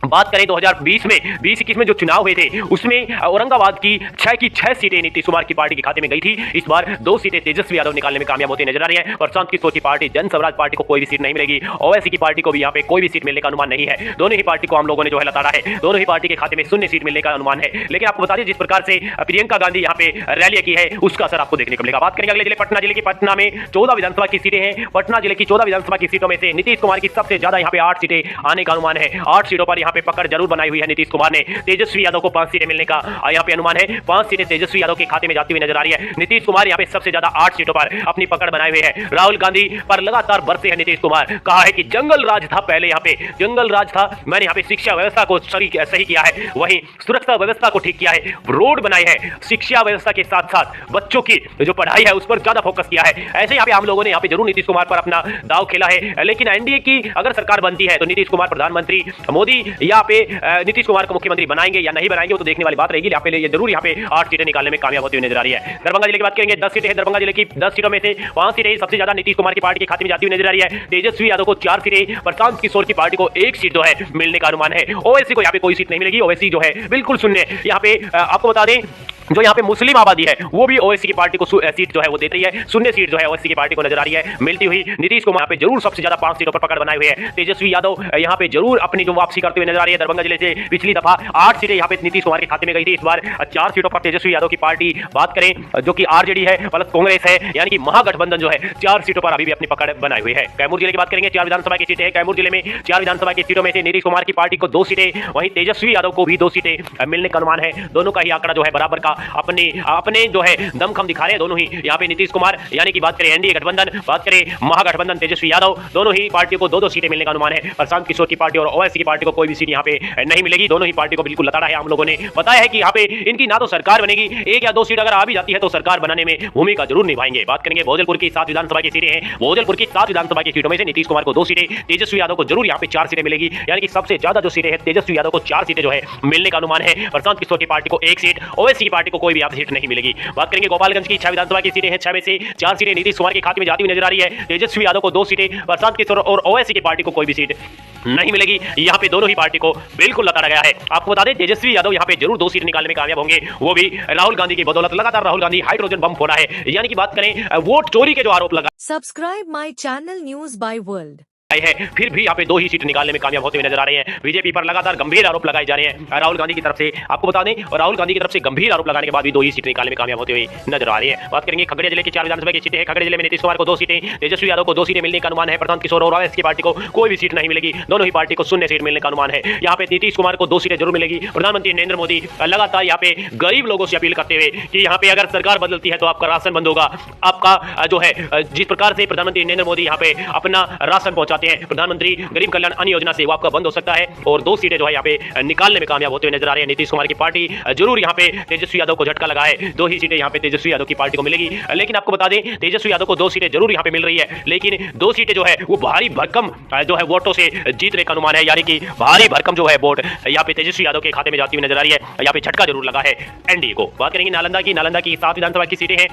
बात करें 2020 में 2021 में जो चुनाव हुए थे उसमें औरंगाबाद की 6 सीटें नीतीश कुमार की पार्टी के खाते में गई थी। इस बार 2 सीटें तेजस्वी यादव निकालने में कामयाब होती नजर आ रही है। प्रशांत किशोर की पार्टी जन स्वराज पार्टी को कोई भी सीट नहीं मिलेगी। ओवैसी की पार्टी को भी यहाँ पे कोई भी सीट मिलने का अनुमान नहीं है। दोनों ही पार्टी को हम लोगों ने जो है लताड़ा है, दोनों ही पार्टी के खाते में शून्य सीट मिलने का अनुमान है। लेकिन आपको बता दें जिस प्रकार से प्रियंका गांधी यहाँ पे रैली की है उसका असर आपको देखने को मिलेगा। बात करेंगे अगले जिले पटना जिले की। पटना में 14 विधानसभा की सीटें हैं। पटना जिले की 14 विधानसभा की सीटों में से नीतीश कुमार की सबसे ज्यादा यहाँ पे 8 सीटें आने का अनुमान है। 8 सीटों पर यहाँ पे पकड़ जरूर बनाई हुई है नीतीश कुमार ने। तेजस्वी यादव को 5 सीटें मिलने का यहाँ पे अनुमान है। 5 सीटें तेजस्वी यादव के खाते में जाती हुई नजर आ रही है। नीतीश कुमार यहाँ पे सबसे ज्यादा 8 सीटों पर अपनी पकड़ बनाए हुए हैं। राहुल गांधी पर लगातार बरसे हैं नीतीश कुमार। कहा है कि जंगल राज था, पहले यहाँ पे जंगल राज था, मैंने यहाँ पे शिक्षा व्यवस्था को सही किया है, वहीं सुरक्षा व्यवस्था को ठीक किया है, रोड बनाई है, शिक्षा व्यवस्था के साथ साथ बच्चों की जो पढ़ाई है उस पर ज्यादा फोकस किया है। ऐसे यहाँ पे हम लोगों ने यहाँ पे जरूर नीतीश कुमार पर अपना दाव खेला है। लेकिन एनडीए की अगर सरकार बनती है तो नीतीश कुमार प्रधानमंत्री, मोदी यहाँ पे नीतीश कुमार को मुख्यमंत्री बनाएंगे या नहीं बनाएंगे वो तो देखने वाली बात रहेगी। यहाँ पे ये जरूर यहाँ पे 8 सीटें निकालने में कामयाब होती हुई नजर आ रही है। दरभंगा जिले की बात करेंगे 10 सीटें हैं। दरभंगा जिले की 10 सीटों में से 5 सीटें सबसे ज्यादा नीतीश कुमार की पार्टी के खाते में जाती हुई नजर आ रही है। तेजस्वी यादव को 4 सीटें, प्रशांत किशोर की पार्टी को 1 सीट जो है मिलने का अनुमान है। ओवैसी को यहाँ पे कोई सीट नहीं मिलेगी। ओवैसी जो है बिल्कुल शून्य। यहाँ पे आपको बता दें जो यहाँ पे मुस्लिम आबादी है वो भी ओवैसी की पार्टी को सीट जो है वो देती है। शून्य सीट जो है ओवैसी की पार्टी को नजर आ रही है मिलती हुई। नीतीश कुमार यहाँ पे जरूर सबसे ज्यादा 5 सीटों पर पकड़ बनाए हुए हैं। तेजस्वी यादव यहाँ पे जरूर अपनी जो वापसी करते हुए नजर आ रही है। दरभंगा जिले से पिछली दफा 8 सीटें यहाँ पे नीतीश कुमार के खाते में गई थी। इस बार 4 सीटों पर तेजस्वी यादव की पार्टी, बात करें जो कि आरजेडी है प्लस कांग्रेस है, यानी कि महागठबंधन जो है 4 सीटों पर अभी भी अपनी पकड़ बनाई हुई है। कैमूर जिले की बात करेंगे 4 विधानसभा की सीटें हैं। कैमूर जिले में 4 विधानसभा की सीटों में से नीतीश कुमार की पार्टी को 2 सीटें, वहीं तेजस्वी यादव को भी 2 सीटें मिलने का अनुमान है। दोनों का ही आंकड़ा जो है बराबर का अपने जो है दमखम दिखा रहे हैं दोनों ही। यहाँ पे नीतीश कुमार यानी कि बात करें एनडीए गठबंधन, बात करें महागठबंधन तेजस्वी यादव, दोनों ही पार्टियों को 2-2 सीटें मिलने का अनुमान है। प्रशांत किशोर की पार्टी और ओवैसी की पार्टी को कोई भी सीट यहाँ पे नहीं मिलेगी। दोनों ही पार्टी को बिल्कुल लताड़ा है। हम लोगों ने बताया है कि यहाँ पे इनकी ना तो सरकार बनेगी, 1 या 2 सीट अगर आ भी जाती है तो सरकार बनाने में भूमिका जरूर निभाएंगे। बात करेंगे भोजलपुर की 7 विधानसभा की सीटें हैं। भोजलपुर की 7 विधानसभा की सीटों में से नीतीश कुमार को 2 सीटें, तेजस्वी यादव को जरूर यहाँ पे 4 सीटें मिलेगी। यानी कि सबसे ज्यादा जो सीटें हैं तेजस्वी यादव को 4 सीटें जो है मिलने का अनुमान है। प्रशांत किशोर की पार्टी को 1 सीट, ओवैसी की पार्टी को कोई भी यहाँ सीट नहीं मिलेगी। बात करेंगे गोपालगंज की 6 विधानसभा की सीटें हैं। 6 में से 4 सीटें नीतीश कुमार के खाते में जाती हुई नजर आ रही है। तेजस्वी यादव को 2 सीटें, प्रशांत किशोर और ओवैसी की पार्टी को कोई भी सीट नहीं मिलेगी। यहाँ पे दोनों ही पार्टी को बिल्कुल लताड़ा गया है। आपको बता दें तेजस्वी यादव यहाँ पे जरूर 2 सीट निकालने में कामयाब होंगे, वो भी राहुल गांधी की बदौलत। लगातार राहुल गांधी हाइड्रोजन बम फोड़ा है, यानी कि बात करें वोट चोरी के जो आरोप लगा। Subscribe my channel news by world है, फिर भी यहाँ पे 2 ही सीट निकालने में कामयाब होते हुए नजर आ रहे हैं। बीजेपी पर लगातार गंभीर आरोप लगाए जा रहे हैं राहुल गांधी की तरफ से। आपको बता दें और राहुल गांधी की तरफ से गंभीर आरोप लगाने के बाद भी 2 ही सीट निकालने में कामयाब होते हुए नजर आ रही है। बात करेंगे खगड़िया जिले की 4 विधानसभा की सीटें हैं। खगड़िया जिले में नीतीश कुमार को 2 सीटें, तेजस्वी यादव को 2 सीटें मिलने का अनुमान है। प्रशांत किशोर और ओवैसी की पार्टी को कोई भी सीट नहीं मिलेगी। दोनों ही पार्टी को 0 सीट मिलने का अनुमान है। यहाँ पे नीतीश कुमार को 2 सीटें जरूर मिलेगी। प्रधानमंत्री नरेंद्र मोदी लगातार यहाँ पे गरीब लोगों से अपील करते हुए कि यहाँ पे अगर सरकार बदलती है तो आपका राशन बंद होगा। आपका जो है जिस प्रकार से प्रधानमंत्री नरेंद्र मोदी यहाँ पे अपना राशन पहुंचाते हैं, प्रधानमंत्री गरीब कल्याण अन्न योजना से वो आपका बंद हो सकता है। और 2 सीटें जो है यहाँ पे निकालने में कामयाब होते हुए नजर आ रही है। नीतीश कुमार की पार्टी जरूर यहाँ पे तेजस्वी यादव को झटका लगा है। 2 ही सीटें यहाँ पे तेजस्वी यादव की पार्टी को मिलेगी। लेकिन आपको बता दें तेजस्वी यादव को 2 सीटें जरूर यहाँ पे मिल रही है, लेकिन 2 सीटें जो है वो भारी भरकम जो है वोटों से जीतने का अनुमान है। यानी कि भारी भरकम जो है वोट यहाँ पे तेजस्वी यादव के खाते में जाती हुई नजर आ रही है। यहाँ पे झटका जरूर लगा है एनडीए को। बात करेंगे नालंदा की 7 विधानसभा की सीटें हैं।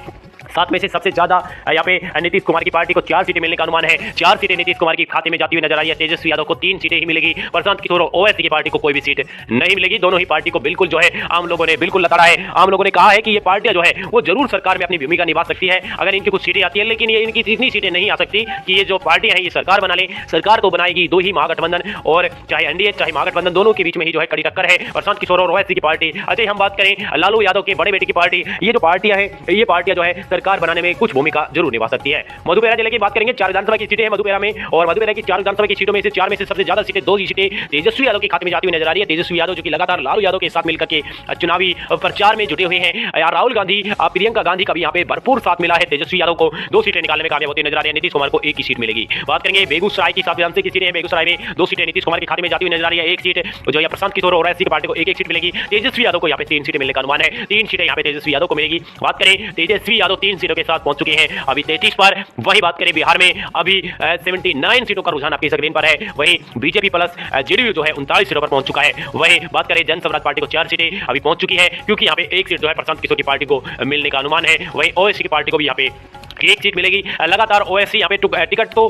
7 में से सबसे ज्यादा यहाँ पे नीतीश कुमार की पार्टी को 4 सीटें मिलने का अनुमान है। 4 सीटें नीतीश कुमार के खाते में जाती हुई नजर आ रही है। तेजस्वी यादव को 3 सीटें ही मिलेगी। प्रशांत किशोर और ओवैसी की पार्टी को कोई भी सीट नहीं मिलेगी। दोनों ही पार्टी को बिल्कुल जो है आम लोगों ने बिल्कुल लताड़ा है। आम लोगों ने कहा है कि ये पार्टियां जो है वो जरूर सरकार में अपनी भूमिका निभा सकती है अगर इनकी कुछ सीटें आती है, लेकिन ये इनकी इतनी सीटें नहीं आ सकती कि ये जो पार्टियां हैं ये सरकार बना ले। सरकार तो बनाएगी 2 ही महागठबंधन, और चाहे एनडीए चाहे महागठबंधन दोनों के बीच में ही जो है कड़ी टक्कर है प्रशांत किशोर और ओवैसी की पार्टी। अच्छा हम बात करें लालू यादव के बड़े बेटे की पार्टी, ये जो पार्टियां हैं ये पार्टियां जो है सरकार बनाने में कुछ भूमिका जरूर निभा सकती है। मधुबेरा जिले की बात करेंगे, 4 विधानसभा की सीटें हैं मधुबेरा में, और मधुबेरा की 4 विधानसभा की सीटों में से 4 में से सबसे ज्यादा सीटें, 2 ही सीटें तेजस्वी यादव के खाते में जाती हुई नजर आ रही है। तेजस्वी यादव जो कि लगातार लालू यादव के साथ मिलकर के चुनावी प्रचार में जुटे हुए हैं। राहुल गांधी, प्रियंका गांधी का भी यहाँ पे भरपूर साथ मिला है। तेजस्वी यादव को 2 सीटें निकालने में कामयाब होती नजर आ रही है। नीतीश कुमार को 1 ही सीट मिलेगी। बात करेंगे बेगूसराय की 7 विधानसभा की सीटें हैं। बेगूसराय में 2 सीटें नीतीश कुमार के खाते में जाती हुई नजर आ रही है। 1 सीट जो प्रशांत किशोर और ओवैसी की पार्टी को 1-1 सीट मिलेगी। तेजस्वी यादव को यहाँ पे 3 सीटें मिलने का अनुमान है। 3 सीटें यहाँ पे तेजस्वी यादव को मिलेगी। बात करें तेजस्वी यादव 3 सीटों के साथ पहुंच चुके हैं अभी 33 पर। वही बात करें बिहार में अभी 79 सीटों का रुझान आपकी स्क्रीन पर है। वही बीजेपी प्लस जेडीयू जो है 39 सीटों पर पहुंच चुका है। वही बात करें जन स्वराज पार्टी को 4 सीटें अभी पहुंच चुकी है, क्योंकि यहाँ पे 1 सीट जो है प्रशांत किशोर की पार्टी को मिलने का अनुमान है। वही ओवैसी की पार्टी को भी यहाँ पे 1 सीट मिलेगी। लगातार ओवैसी यहाँ पे टिकट तो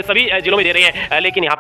सभी जिलों में दे रहे हैं, लेकिन यहाँ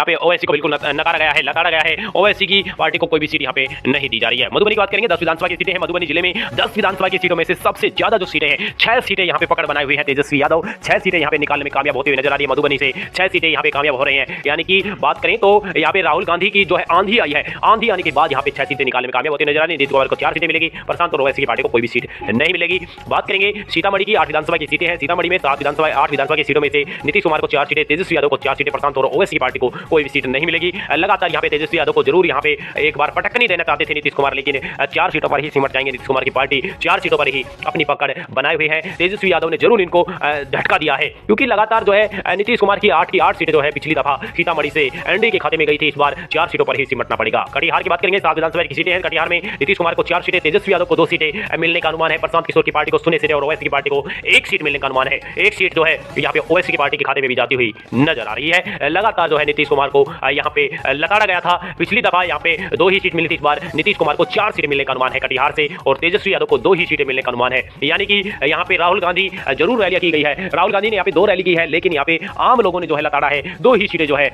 पे ओवैसी को बिल्कुल नकारा गया है, लताड़ा गया है। ओवैसी की पार्टी को कोई भी सीट यहाँ पे नहीं दी जा रही है। मधुबनी की बात करेंगे, 10 विधानसभा की सीटें हैं मधुबनी जिले में। 10 विधानसभा की सीटों में से सबसे ज्यादा जो सीटें हैं, 6 सीटें यहाँ पे पकड़ बनाई हुई है तेजस्वी यादव। 6 सीटें यहाँ पे निकालने में कामयाब होती हुई नजर आ रही है। मधुबनी से 6 सीटें यहाँ पे कामयाब हो रही हैं। यानी कि बात करें तो यहाँ पे राहुल गांधी की जो है आंधी आई है, आंधी आने के बाद यहाँ पे 6 सीटें निकालने में कामयाब होती नजर आ रही है। नीतीश कुमार को 4 सीटें मिलेगी, प्रशांत और ओवैसी की पार्टी को कोई भी सीट नहीं मिलेगी। बात करेंगे सीतामढ़ी की 8 विधानसभा की सीटें हैं। सीतामढ़ी 8 विधानसभा की सीटों में से नीतीश कुमार को 4 सीटें, तेजस्वी यादव को 4 सीटें, प्रशांत और ओवैसी पार्टी को कोई भी सीट नहीं मिलेगी। लगातार यहाँ पे तेजस्वी यादव को जरूर यहाँ पे एक बार पटकनी देना चाहते थे नीतीश कुमार, लेकिन 4 सीटों पर ही सिमट जाएंगे नीतीश कुमार की पार्टी। 4 सीटों पर ही अपनी पकड़ बनाए हुए है। तेजस्वी यादव ने जरूर इनको झटका दिया है, क्योंकि लगातार जो है नीतीश कुमार की 8 सीटें जो है पिछली दफा सीतामढ़ी से एनडीए के खाते में गई थी। इस बार 4 सीटों पर ही सिमटना पड़ेगा। कटिहार की बात करेंगे, 7 विधानसभा की सीटें हैं। कटिहार में नीतीश कुमार को 4 सीटें, तेजस्वी यादव को 2 सीटें मिलने का अनुमान है। प्रशांत किशोर की पार्टी को 0 सीटें और ओवैसी की पार्टी को 1 सीट मिलने का अनुमान है। 1 सीट जो है यहाँ पे ओवैसी की पार्टी के खाते में भी जाती हुई नजर आ रही है। लगातार जो है नीतीश कुमार को यहाँ पे लताड़ा गया था। पिछली दफा यहाँ पे 2 ही सीट मिली थी। इस बार नीतीश कुमार को 4 सीटें मिलने का अनुमान है कटिहार से, और तेजस्वी यादव को 2 ही सीटें मिलने का अनुमान है। यानी कि यहाँ पे राहुल गांधी जरूर रैलियां की गई है। राहुल गांधी ने यहाँ पे 2 रैली की है, लेकिन यहाँ पे आम लोगों ने जो है लताड़ा है। 2 ही सीटें जो है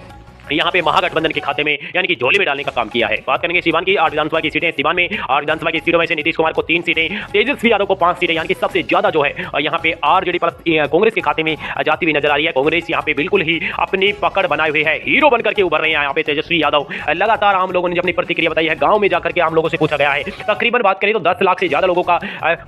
यहाँ पे महागठबंधन के खाते में यानी कि झोली में डालने का काम किया है। बात करेंगे सीवान की 8 विधानसभा की सीटें। सीवान में 8 विधानसभा की सीटों में से नीतीश कुमार को 3 सीटें, तेजस्वी यादव को 5 सीटें, यानी कि सबसे ज्यादा जो है यहाँ पे आरजेडी प्लस कांग्रेस के खाते में जाती हुई नजर आ रही है। कांग्रेस यहाँ पे बिल्कुल ही अपनी पकड़ बनाए हुए है, हीरो बनकर के उभर रहे हैं यहाँ पे तेजस्वी यादव। लगातार आम लोगों ने अपनी प्रतिक्रिया बताई है। गांव में जाकर के आम लोगों से पूछा गया है। तकरीबन बात करें तो 10 लाख से ज्यादा लोगों का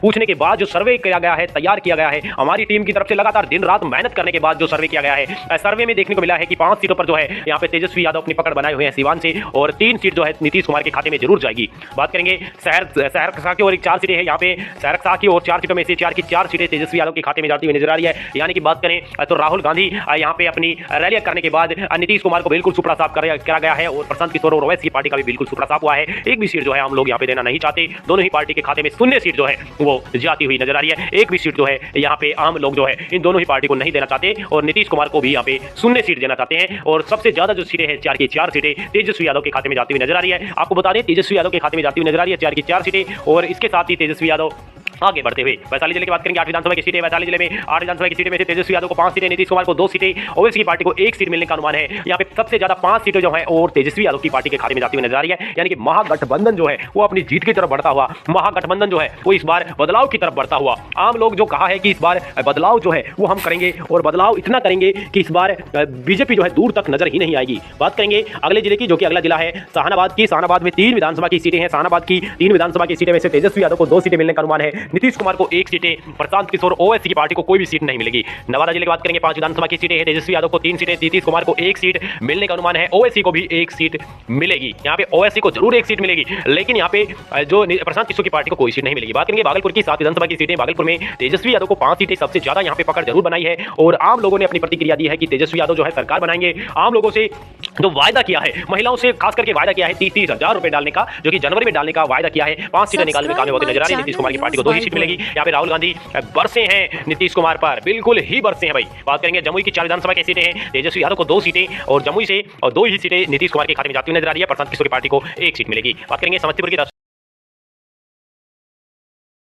पूछने के बाद जो सर्वे किया गया है, तैयार किया गया है हमारी टीम की तरफ से, लगातार दिन रात मेहनत करने के बाद जो सर्वे किया गया है, सर्वे में देखने को मिला है कि 5 सीटों पर जो है यहाँ पे तेजस्वी यादव अपनी बनाए हुए हैं सीवान से, और 3 सीट जो है नीतीश कुमार के खाते में जरूर जाएगी। बात करेंगे सहरसा की और 4 सीटें हैं यहाँ पे। सहरसा की और 4 सीटों में से 4 की 4 सीटें तेजस्वी यादव के खाते में जाती हुई नजर आ रही है। यानी कि बात करें तो राहुल गांधी यहाँ पे अपनी रैलियां करने के बाद नीतीश कुमार को बिल्कुल सुपड़ा साफ करा गया है, और प्रशांत किशोर और ओवैसी की पार्टी का भी बिल्कुल सुपड़ा साफ हुआ है। एक भी सीट जो है हम लोग यहाँ पे देना नहीं चाहते। दोनों ही पार्टी के खाते में 0 सीट जो है वो जाती हुई नजर आ रही है। एक भी सीट जो है यहाँ पे आम लोग जो है इन दोनों ही पार्टी को नहीं देना चाहते, और नीतीश कुमार को भी यहाँ पे 0 सीट देना चाहते हैं। और सबसे ज्यादा जो सीटें हैं 4 की 4 सीटें तेजस्वी यादव के खाते में जाती हुई नजर आ रही है। आपको बता दें तेजस्वी यादव के खाते में जाती हुई नजर आ रही है 4 की 4 सीटें, और इसके साथ ही तेजस्वी यादव आगे बढ़ते हुए वैशाली जिले की बात करेंगे। 8 विधानसभा की सीटें। वैशाली जिले में 8 विधानसभा की सीटें में से तेजस्वी यादव को 5 सीटें, नीतीश कुमार को 2 सीटें, ओवैसी की पार्टी को 1 सीट मिलने का अनुमान है। यहाँ पे सबसे ज्यादा 5 सीटें जो है और तेजस्वी यादव की पार्टी के खाते में जाती हुई नजर आ रही है। यानी कि महागठबंधन जो है वो अपनी जीत की तरफ बढ़ता हुआ, महागठबंधन जो है वो इस बार बदलाव की तरफ बढ़ता हुआ। आम लोग जो कहा है कि इस बार बदलाव जो है वो हम करेंगे, और बदलाव इतना करेंगे कि इस बार बीजेपी जो है दूर तक नजर ही नहीं आएगी। बात करेंगे अगले जिले की, जो कि अगला जिला है सहानाबाद की। सहानाबाद में 3 विधानसभा की सीटें हैं। सहानाबाद की 3 विधानसभा की सीटें में से तेजस्वी यादव को 2 सीटें मिलने का अनुमान है। नीतीश कुमार को 1 सीटें, प्रशांत किशोर ओवैसी की पार्टी को कोई भी सीट नहीं मिलेगी। नवादा जिले की बात करेंगे 5 विधानसभा की सीटें हैं। तेजस्वी यादव को 3 सीटें, नीतीश कुमार को 1 सीट मिलने का अनुमान है। ओवैसी को भी 1 सीट मिलेगी। यहाँ पे ओवैसी को जरूर 1 सीट मिलेगी, लेकिन यहाँ पे जो प्रशांत किशोर की पार्टी को कोई सीट नहीं मिलेगी। बात करेंगे भागलपुर की 7 विधानसभा की सीटें। भागलपुर में तेजस्वी यादव को 5 सीटें, सबसे ज्यादा यहाँ पे पकड़ जरूर बनाई है, और आम लोगों ने अपनी प्रतिक्रिया दी है कि तेजस्वी यादव जो है सरकार बनाएंगे। आम लोगों से जो वायदा किया है, महिलाओं से खास करके वायदा किया है 30-30 हजार रुपए डालने का, जो कि जनवरी में डालने का वायदा किया है। 5 सीटें निकालने में कामयाब होती नजर आ रही है। नीतीश कुमार की पार्टी को 2 ही सीट मिलेगी। यहाँ पे राहुल गांधी बरसे हैं नीतीश कुमार पर, बिल्कुल ही बरसे हैं भाई। बात करेंगे जमुई की 4 विधानसभा की सीटें हैं। तेजस्वी यादव को 2 सीटें, और जमुई से और 2 ही सीटें नीतीश कुमार के खाते में जाती हुई नजर आ रही है। प्रशांत किशोर की पार्टी को 1 सीट मिलेगी। बात करेंगे समस्तीपुर की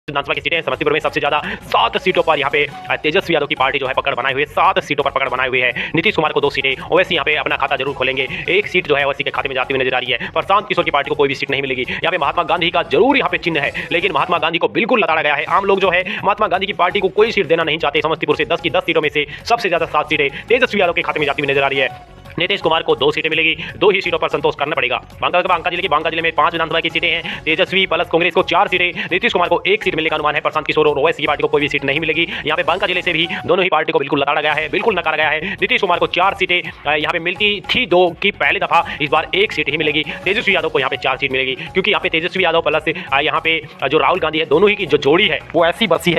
विधानसभा की सीटें। समस्तीपुर में सबसे ज्यादा 7 सीटों पर यहाँ पे तेजस्वी यादव की पार्टी जो है पकड़ बनाए हुए, 7 सीटों पर पकड़ बनाए हुए है। नीतीश कुमार को 2 सीटें, ओवैसी यहाँ पे अपना खाता जरूर खोलेंगे। 1 सीट जो है ओवैसी के खाते में जाती हुई नजर आ रही है। प्रशांत किशोर की पार्टी को कोई भी सीट नहीं मिलेगी। यहाँ पे महात्मा गांधी का जरूर यहाँ पे चिन्ह है, लेकिन महात्मा गांधी को बिल्कुल लताड़ा गया है। आम लोग जो है महात्मा गांधी की पार्टी को कोई सीट देना नहीं चाहते। समस्तीपुर से 10 की 10 सीटों में से सबसे ज्यादा 7 सीटें तेजस्वी यादव के खाते में जाती हुई नजर आ रही है। नीतीश कुमार को 2 सीटें मिलेगी, 2 ही सीटों पर संतोष करना पड़ेगा। बांका जिले में 5 विधानसभा की सीटें हैं। तेजस्वी प्लस कांग्रेस को 4 सीटें, नीतीश कुमार को 1 सीट मिलने का अनुमान है। प्रशांत किशोर और ओवैसी की पार्टी को कोई भी सीट नहीं मिलेगी। यहाँ पे बांका जिले से भी दोनों ही पार्टी को बिल्कुल लताड़ा गया है, बिल्कुल नकारा गया है। नीतीश कुमार को 4 सीटें यहाँ पे मिलती थी 2 की पहली दफा, इस बार 1 सीट ही मिलेगी। तेजस्वी यादव को यहाँ पे 4 सीट मिलेगी, क्योंकि यहाँ पे तेजस्वी यादव प्लस यहाँ पे जो राहुल गांधी है, दोनों ही की जो जोड़ी है वो ऐसी बरसी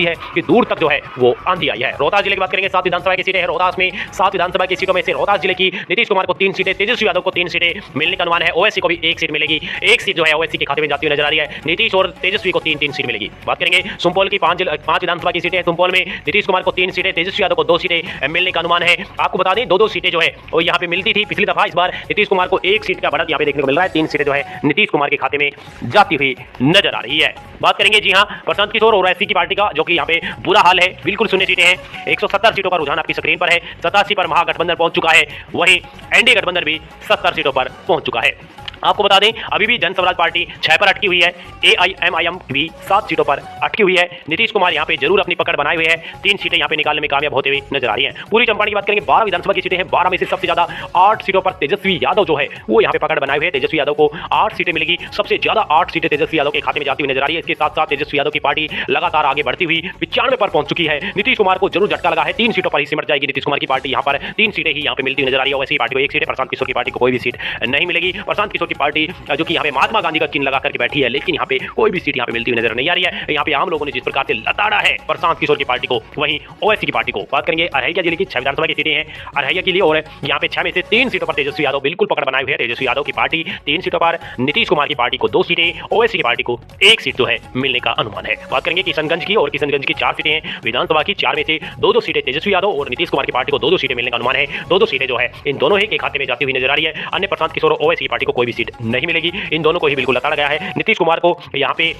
है कि दूर तक जो है वो आंधी आई है। रोहतास जिले की बात करेंगे, 7 विधानसभा की सीटें हैं। रोहतास में 7 विधानसभा की सीटों में से रोहतास जिले की नीतीश कुमार को 3 सीटें, तेजस्वी यादव को 3 सीटें मिलने का अनुमान है। ओवैसी को भी 1 सीट मिलेगी। 1 सीट जो है ओवैसी के खाते में जाती हुई नजर आ रही है। नीतीश और तेजस्वी को 3-3 सीट मिलेगी। बात करेंगे सुपौल की 5 विधानसभा की सीटें। सुपौल में नीतीश कुमार को 3 सीटें, तेजस्वी यादव को 2 सीटें मिलने का अनुमान है। आपको बता दें 2-2 सीटें जो है वो यहाँ पे मिलती थी पिछली दफा, इस बार नीतीश कुमार को 1 सीट का बढ़त यहाँ पे देखने को मिल रहा है। 3 सीटें जो है नीतीश कुमार के खाते में जाती हुई नजर आ रही है। बात करेंगे जी हाँ प्रशांत किशोर और ओवैसी की पार्टी का, जो कि यहाँ पे बुरा हाल है, बिल्कुल शून्य सीटें हैं। 170 सीटों पर रुझान आपकी स्क्रीन पर है। 87 पर महागठबंधन पहुंच चुका है, वहीं एनडीए गठबंधन भी 70 सीटों पर पहुंच चुका है। आपको बता दें अभी भी जनस्वराज पार्टी 6 पर अटकी हुई है। एआईएमआईएम भी 7 सीटों पर अटकी हुई है। नीतीश कुमार यहाँ पे जरूर अपनी पकड़ बनाए हुए हैं, 3 सीटें यहाँ पे निकालने में कामयाब होते हुए नजर आ रही हैं। पूरी चंपारण की बात करेंगे, 12 विधानसभा की सीटें हैं। 12 में से सबसे ज्यादा 8 सीटों पर तेजस्वी यादव जो है वो यहाँ पे पकड़ बनाए हुए हैं। तेजस्वी यादव को 8 सीटें मिलेगी, सबसे ज्यादा 8 सीटें तेजस्वी यादव के खाते में जाती हुई नजर आ रही है। इसके साथ साथ तेजस्वी यादव की पार्टी लगातार आगे बढ़ती हुई 95 पर पहुंच चुकी है। नीतीश कुमार को जरूर झटका लगा है, 3 सीटों पर ही सिमट जाएगी नीतीश कुमार की पार्टी। यहाँ पर 3 सीटें ही यहाँ पे मिलती नजर आ रही है। वैसे पार्टी को 1 सीट, प्रशांत किशोर की पार्टी को कोई भी सीट नहीं मिलेगी। प्रशांत किशोर की पार्टी जो कि यहाँ पे महात्मा गांधी का चिन्ह लगा करके बैठी है, लेकिन यहाँ पे कोई भी सीट यहाँ पे मिलती हुई नजर नहीं आ रही है। यहाँ पे आम लोगों ने जिस प्रकार से लताड़ा है प्रशांत किशोर की पार्टी को, वहीं ओवैसी की पार्टी को। बात करेंगे अररिया जिले की 6 विधानसभा की सीटें हैं अररिया के लिए, और यहाँ पे 6 में से 3 सीटों पर तेजस्वी यादव बिल्कुल पकड़ बनाए हुए हैं। तेजस्वी यादव की पार्टी 3 सीटों पर, नीतीश कुमार की पार्टी को 2 सीटें, ओवैसी की पार्टी को 1 सीट जो है मिलने का अनुमान है। बात करेंगे किशनगंज की, और किशनगंज की 4 सीटें हैं विधानसभा की। 4 में से 2-2 सीटें तेजस्वी यादव और नीतीश कुमार की पार्टी को 2-2 सीटें मिलने का अनुमान है। 2-2 सीटें जो है इन दोनों ही के खाते में जाती हुई नजर आ रही है। अन्य प्रशांत किशोर और ओवैसी की पार्टी को कोई भी सीट नहीं मिलेगी। इन दोनों को ही बिल्कुल लताड़ा गया है। नीतीश कुमार को यहाँ पे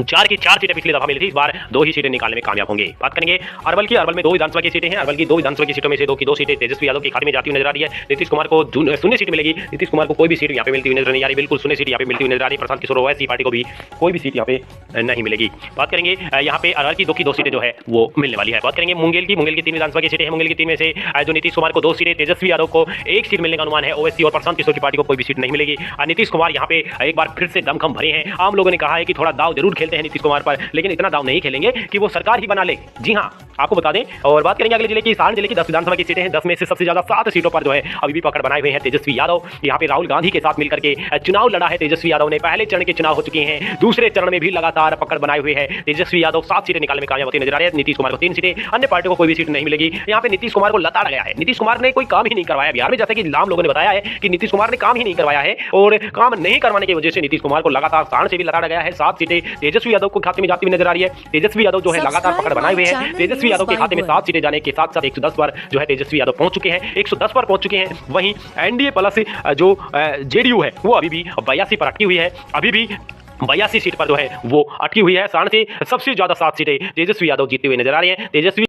4 की 4 सीटें पिछली दफा मिली थी, इस बार 2 ही सीटें निकालने में कामयाब होंगे। बात करेंगे अरवल की, अरवल में 2 विधानसभा की सीटें हैं। अरवल की 2 विधानसभा की सीटों में से 2 की 2 सीटें तेजस्वी यादव के खाते में जाती हुई नजर आ रही है। नीतीश कुमार को शून्य सीट मिलेगी। नीतीश कुमार को कोई भी सीट यहाँ पे मिलती हुई नजर नहीं आ रही, बिल्कुल शून्य सीट यहाँ पे मिलती हुई नजर आ रही है। प्रशांत किशोर ओवैसी पार्टी को भी कोई भी सीट यहाँ पे नहीं मिलेगी। बात करेंगे यहाँ पे अरवल की 2 सीटें जो है वो मिलने वाली है। बात करेंगे मुंगेर की 3 विधानसभा की सीटें हैं। मुंगेर की 3 में से जो नीतीश कुमार को 2 सीटें, तेजस्वी यादव को 1 सीट मिलने का अनुमान है। ओवैसी और प्रशांत किशोर की पार्टी को कोई भी सीट नहीं मिलेगी। नीतीश कुमार यहाँ पे एक बार फिर से दमखम भरे हैं। आम लोगों ने कहा है कि थोड़ा दाव जरूर खेलते हैं नीतीश कुमार पर, लेकिन इतना दाव नहीं खेलेंगे कि वो सरकार ही बना ले। जी हां, आपको बता दें। और बात करेंगे अगले जिले की, सारण जिले की 10 विधानसभा की सीटें हैं। 10 में से सबसे ज्यादा 7 सीटों पर जो है अभी भी पकड़ बनाए हुए हैं तेजस्वी यादव। यहाँ पे राहुल गांधी के साथ मिलकर के चुनाव लड़ा है तेजस्वी यादव ने। पहले चरण के चुनाव हो चुके हैं, दूसरे चरण में भी लगातार पकड़ बनाए हुए हैं तेजस्वी यादव। 7 सीटें निकालने में कामयाब होती नजर आ रही है। नीतीश कुमार को 3 सीटें, अन्य पार्टी को कोई भी सीट नहीं मिलेगी। यहाँ पे नीतीश कुमार को लताड़ा गया है। नीतीश कुमार ने कोई काम ही नहीं करवाया बिहार में, जैसे कि आम लोगों ने बताया है कि नीतीश कुमार ने काम ही नहीं करवाया है, और काम नहीं करवाने की वजह से नीतीश कुमार को लगातार सारण से भी लताड़ा गया है। 7 सीटें तेजस्वी यादव को खाते में जाती हुई नजर आ रही है। तेजस्वी यादव जो है लगातार पकड़ बनाए हुए हैं। तेजस्वी यादव के खाते में 7 सीटें जाने के साथ साथ 110 पर जो है तेजस्वी यादव पहुंच चुके हैं, 110 पर पहुंच चुके हैं। वहीं एनडीए प्लस जो जेडीयू है वो अभी भी 82 पर अटकी हुई है। अभी भी 82 सीट पर जो है वो अटकी हुई है। सारण से सबसे ज्यादा 7 सीटें तेजस्वी यादव जीतते हुए नजर आ रही हैं। तेजस्वी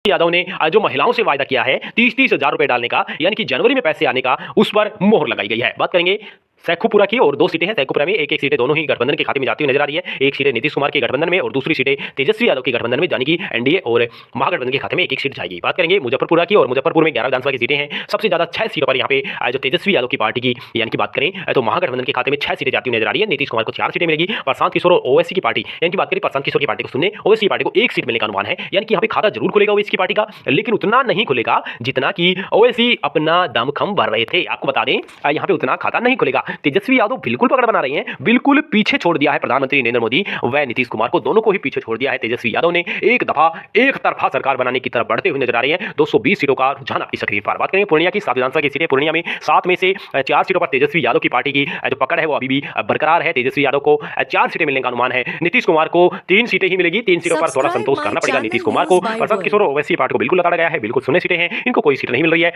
यादव ने जो महिलाओं से वायदा किया है 30-30 हजार रुपए डालने का, यानी कि जनवरी में पैसे आने का, उस पर मोहर लगाई गई है। बात करेंगे सैखुपुरा की, और 2 सीटें हैं सैखुपुरा में। 1-1 सीटें दोनों ही गठबंधन के खाते में जाती हुई नजर आ रही है। 1 सीटें नीतीश कुमार के गठबंधन में और दूसरी सीटें तेजस्वी यादव के गठबंधन में, यानी कि एनडीए और महागठबंधन के खाते में 1-1 सीट जाएगी। बात करेंगे मुजफ्फरपुरा की, और मुजफ्फरपुर में 11 विधानसभा की सीटें हैं। सबसे ज्यादा 6 सीटों पर यहाँ पे जो तेजस्वी यादव की पार्टी की, यानी कि बात करें तो महागठबंधन के खाते में 6 सीटें जाती हुई नजर आ रही है। नीतीश कुमार को 4 सीटें मिलेगी। प्रशांत किशोर और ओवैसी की पार्टी, यानी कि बात करें प्रशांत किशोर की पार्टी को सुनने, ओवैसी की पार्टी को 1 सीट मिलने का अनुमान है। यानी कि यहाँ पे खाता जरूर खुलेगा ओवैसी की पार्टी का, लेकिन उतना नहीं खुलेगा जितना कि ओवैसी अपना दमखम भर रहे थे। आपको बता दें यहाँ पे उतना खाता नहीं खुलेगा। तेजस्वी यादव बिल्कुल पकड़ बना रही हैं, बिल्कुल पीछे छोड़ दिया है प्रधानमंत्री नरेंद्र मोदी व नीतीश कुमार को, दोनों को ही पीछे छोड़ दिया है तेजस्वी यादव ने। एक दफा एक तरफा सरकार बनाने की तरफ बढ़ते हुए नजर आ रही है। 220 सीटों का रुझान आपकी स्क्रीन पर। बात करेंगे पूर्णिया की 7 विधानसभा की सीटें। पूर्णिया में 7 में से 4 सीटों पर तेजस्वी यादव की पार्टी की जो पकड़ है वो अभी भी बरकरार है। तेजस्वी यादव को 4 सीटें मिलने का अनुमान है। नीतीश कुमार को 3 सीटें ही मिलेगी। 3 सीटों पर थोड़ा संतोष करना पड़ेगा नीतीश कुमार को। प्रशांत किशोर और ओवैसी पार्टी को बिल्कुल लताड़ा गया है, बिल्कुल शून्य सीटें हैं, इनको कोई सीट नहीं मिल रही है,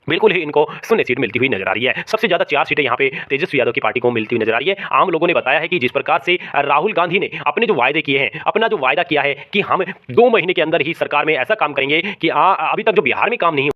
बिल्कुल ही इनको शून्य सीट मिलती हुई नजर आ रही है। सबसे ज्यादा 4 सीटें यहाँ पे तेजस्वी यादव की पार्टी को मिलती हुई नजर आ रही है। आम लोगों ने बताया है कि जिस प्रकार से राहुल गांधी ने अपने जो वायदे किए हैं, अपना जो वायदा किया है कि हम 2 महीने के अंदर ही सरकार में ऐसा काम करेंगे कि अभी तक जो बिहार में काम नहीं